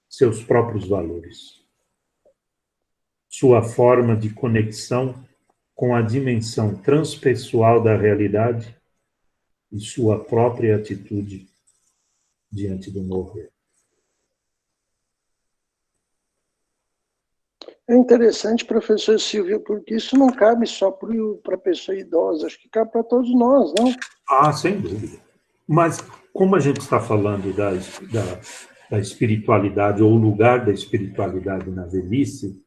seus próprios valores, sua forma de conexão com a dimensão transpessoal da realidade e sua própria atitude diante do morrer. É interessante, professor Silvio, porque isso não cabe só para a pessoa idosa, acho que cabe para todos nós, não? Ah, sem dúvida. Mas como a gente está falando da espiritualidade, ou o lugar da espiritualidade na velhice,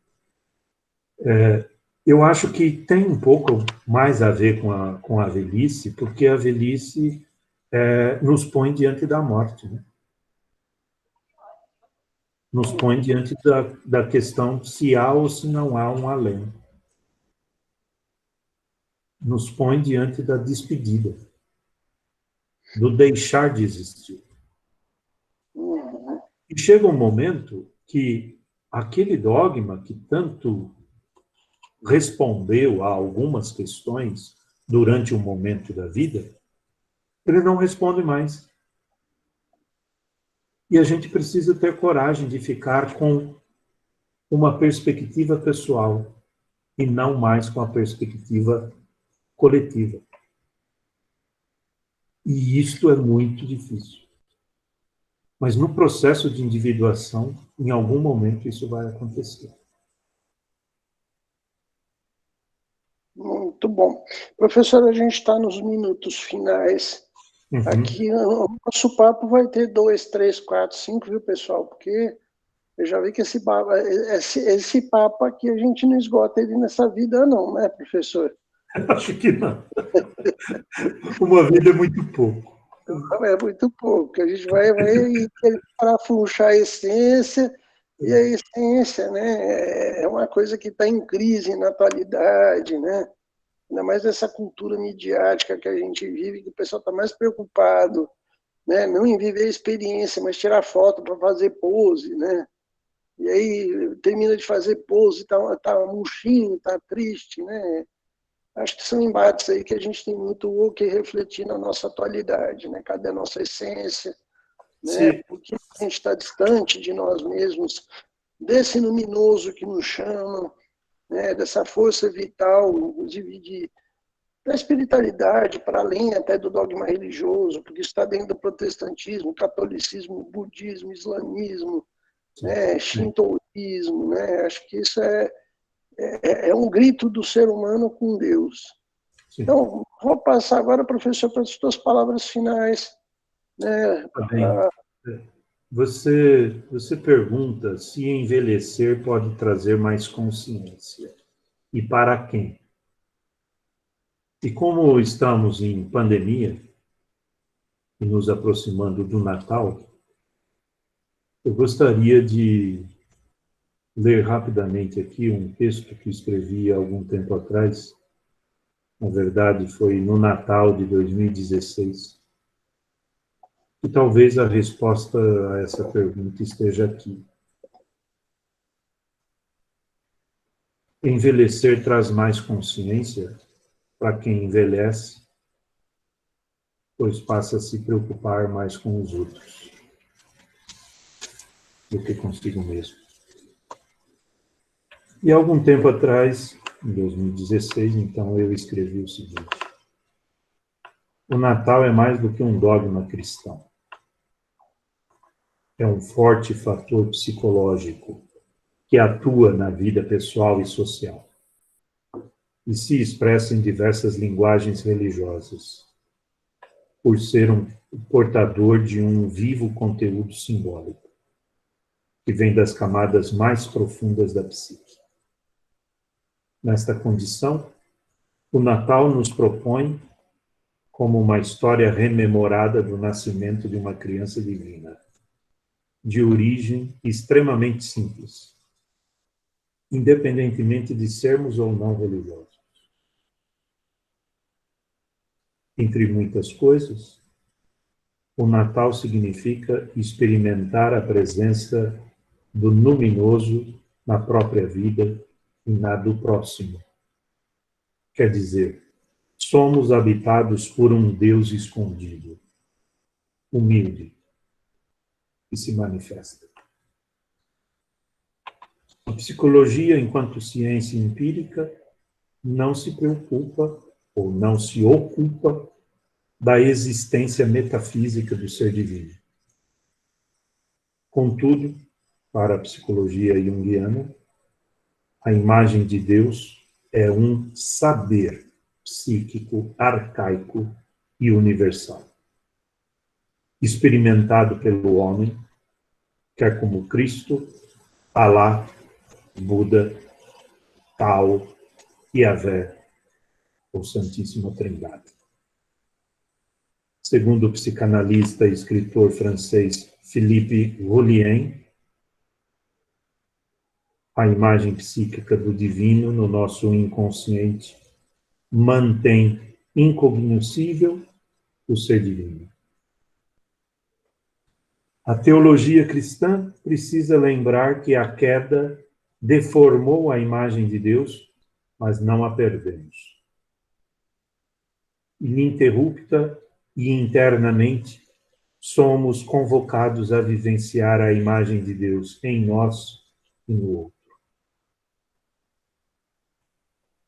eu acho que tem um pouco mais a ver com a velhice, porque a velhice nos põe diante da morte, né? Nos põe diante da questão se há ou se não há um além. Nos põe diante da despedida, do deixar de existir. E chega um momento que aquele dogma que tanto respondeu a algumas questões durante um momento da vida, ele não responde mais. E a gente precisa ter coragem de ficar com uma perspectiva pessoal e não mais com a perspectiva coletiva. E isto é muito difícil. Mas no processo de individuação, em algum momento isso vai acontecer. Muito bom. Professor, a gente está nos minutos finais. Aqui o nosso papo vai ter 2, 3, 4, 5, viu, pessoal? Porque eu já vi que esse papo aqui a gente não esgota ele nessa vida, não, né, professor? Acho que não. Uma vida é muito pouco. É muito pouco. A gente vai parafunchar a essência, e a essência, né, é uma coisa que está em crise na atualidade, né? Ainda mais essa cultura midiática que a gente vive, que o pessoal está mais preocupado, né? Não em viver a experiência, mas tirar foto para fazer pose, né? E aí termina de fazer pose, tá murchinho, tá triste, né? Acho que são embates aí que a gente tem muito o que refletir na nossa atualidade, né? Cadê a nossa essência, né? Sim. Porque a gente está distante de nós mesmos, desse luminoso que nos chama, né? Dessa força vital, inclusive da espiritualidade, para além até do dogma religioso, porque está dentro do protestantismo, catolicismo, budismo, islamismo, né? Shintoísmo, né? Acho que isso é um grito do ser humano com Deus. Sim. Então, vou passar agora, professor, para as suas palavras finais. Né? Tá bem. Você pergunta se envelhecer pode trazer mais consciência. E para quem? E como estamos em pandemia, e nos aproximando do Natal, eu gostaria de ler rapidamente aqui um texto que escrevi há algum tempo atrás. Na verdade, foi no Natal de 2016. E talvez a resposta a essa pergunta esteja aqui. Envelhecer traz mais consciência para quem envelhece, pois passa a se preocupar mais com os outros do que consigo mesmo. E há algum tempo atrás, em 2016, então, eu escrevi o seguinte: o Natal é mais do que um dogma cristão. É um forte fator psicológico que atua na vida pessoal e social e se expressa em diversas linguagens religiosas, por ser um portador de um vivo conteúdo simbólico, que vem das camadas mais profundas da psique. Nesta condição, o Natal nos propõe como uma história rememorada do nascimento de uma criança divina, de origem extremamente simples, independentemente de sermos ou não religiosos. Entre muitas coisas, o Natal significa experimentar a presença do luminoso na própria vida e na do próximo. Quer dizer, somos habitados por um Deus escondido, humilde, que se manifesta. A psicologia, enquanto ciência empírica, não se preocupa ou não se ocupa da existência metafísica do ser divino. Contudo, para a psicologia junguiana, a imagem de Deus é um saber psíquico, arcaico e universal, experimentado pelo homem, quer como Cristo, Alá, Buda, Tao, Yahvé, ou Santíssima Trindade. Segundo o psicanalista e escritor francês Philippe Rollien, a imagem psíquica do divino no nosso inconsciente mantém incognoscível o ser divino. A teologia cristã precisa lembrar que a queda deformou a imagem de Deus, mas não a perdemos. Ininterrupta e internamente, somos convocados a vivenciar a imagem de Deus em nós e no outro.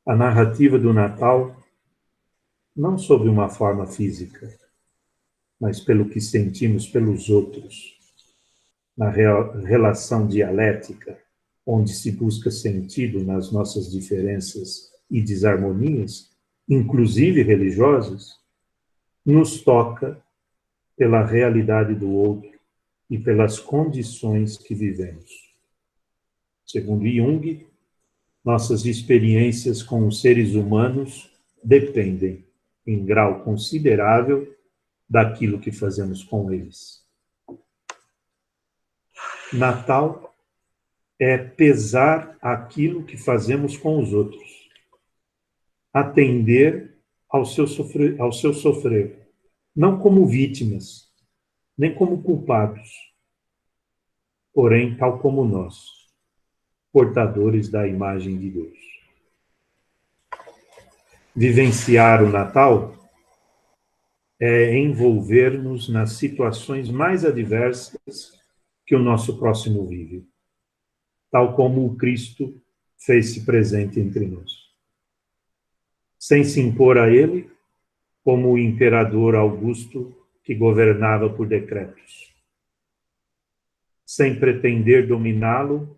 A narrativa do Natal, não sob uma forma física, mas pelo que sentimos pelos outros, na relação dialética, onde se busca sentido nas nossas diferenças e desarmonias, inclusive religiosas, nos toca pela realidade do outro e pelas condições que vivemos. Segundo Jung, nossas experiências com os seres humanos dependem, em grau considerável, daquilo que fazemos com eles. Natal é pesar aquilo que fazemos com os outros, atender ao seu sofrer, não como vítimas, nem como culpados, porém, tal como nós, portadores da imagem de Deus. Vivenciar o Natal é envolver-nos nas situações mais adversas que o nosso próximo vive, tal como o Cristo fez-se presente entre nós. Sem se impor a ele, como o imperador Augusto que governava por decretos. Sem pretender dominá-lo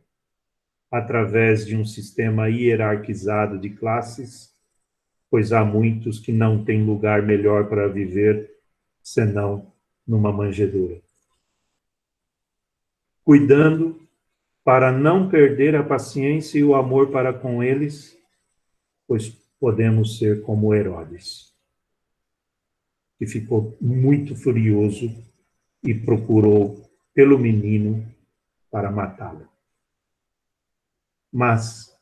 através de um sistema hierarquizado de classes, pois há muitos que não têm lugar melhor para viver senão numa manjedoura. Cuidando para não perder a paciência e o amor para com eles, pois podemos ser como Herodes, que ficou muito furioso e procurou pelo menino para matá-lo. Mas,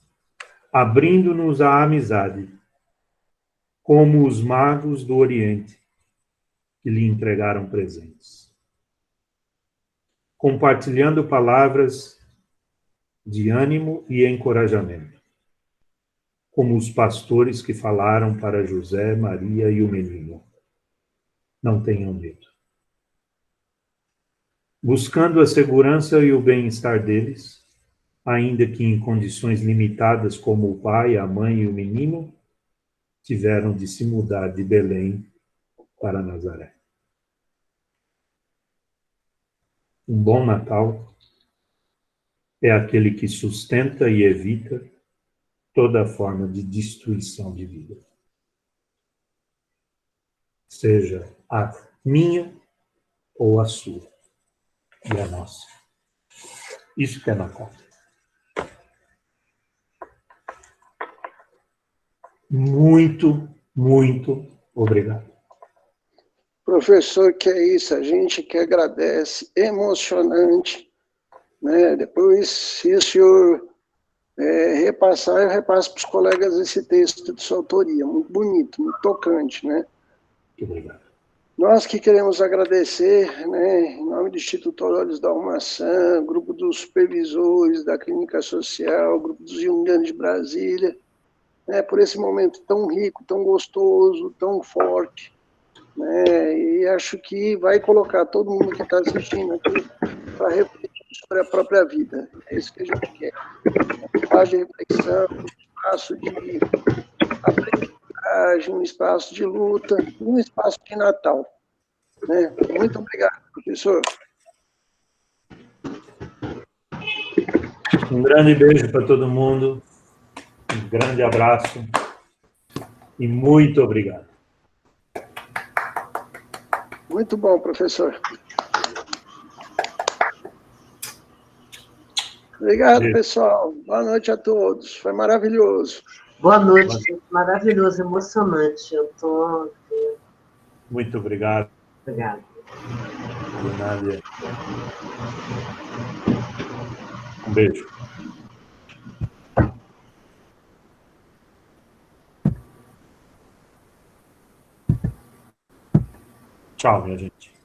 abrindo-nos à amizade, como os magos do Oriente, que lhe entregaram presentes. Compartilhando palavras de ânimo e encorajamento, como os pastores que falaram para José, Maria e o menino. Não tenham medo. Buscando a segurança e o bem-estar deles, ainda que em condições limitadas como o pai, a mãe e o menino, tiveram de se mudar de Belém para Nazaré. Um bom Natal é aquele que sustenta e evita toda forma de destruição de vida. Seja a minha ou a sua e a nossa. Isso que é Natal. Muito, muito obrigado. Professor, que é isso, a gente que agradece, emocionante, né? Depois, se o senhor repassar, eu repasso para os colegas esse texto de sua autoria, muito bonito, muito tocante, né? Muito obrigado. Nós que queremos agradecer, né, em nome do Instituto Olhos da Arrumação, grupo dos supervisores da Clínica Social, grupo dos Jungianos de Brasília, né, por esse momento tão rico, tão gostoso, tão forte, né, e acho que vai colocar todo mundo que está assistindo aqui para refletir sobre a própria vida. É isso que a gente quer. Um espaço de reflexão, um espaço de aprendizagem, um espaço de luta, um espaço de Natal. Né? Muito obrigado, professor. Um grande beijo para todo mundo, um grande abraço e muito obrigado. Muito bom, professor. Obrigado, pessoal. Boa noite a todos. Foi maravilhoso. Boa noite, gente. Maravilhoso, emocionante. Eu tô... Muito obrigado. Obrigada. Nádia. Um beijo. Tchau, minha gente.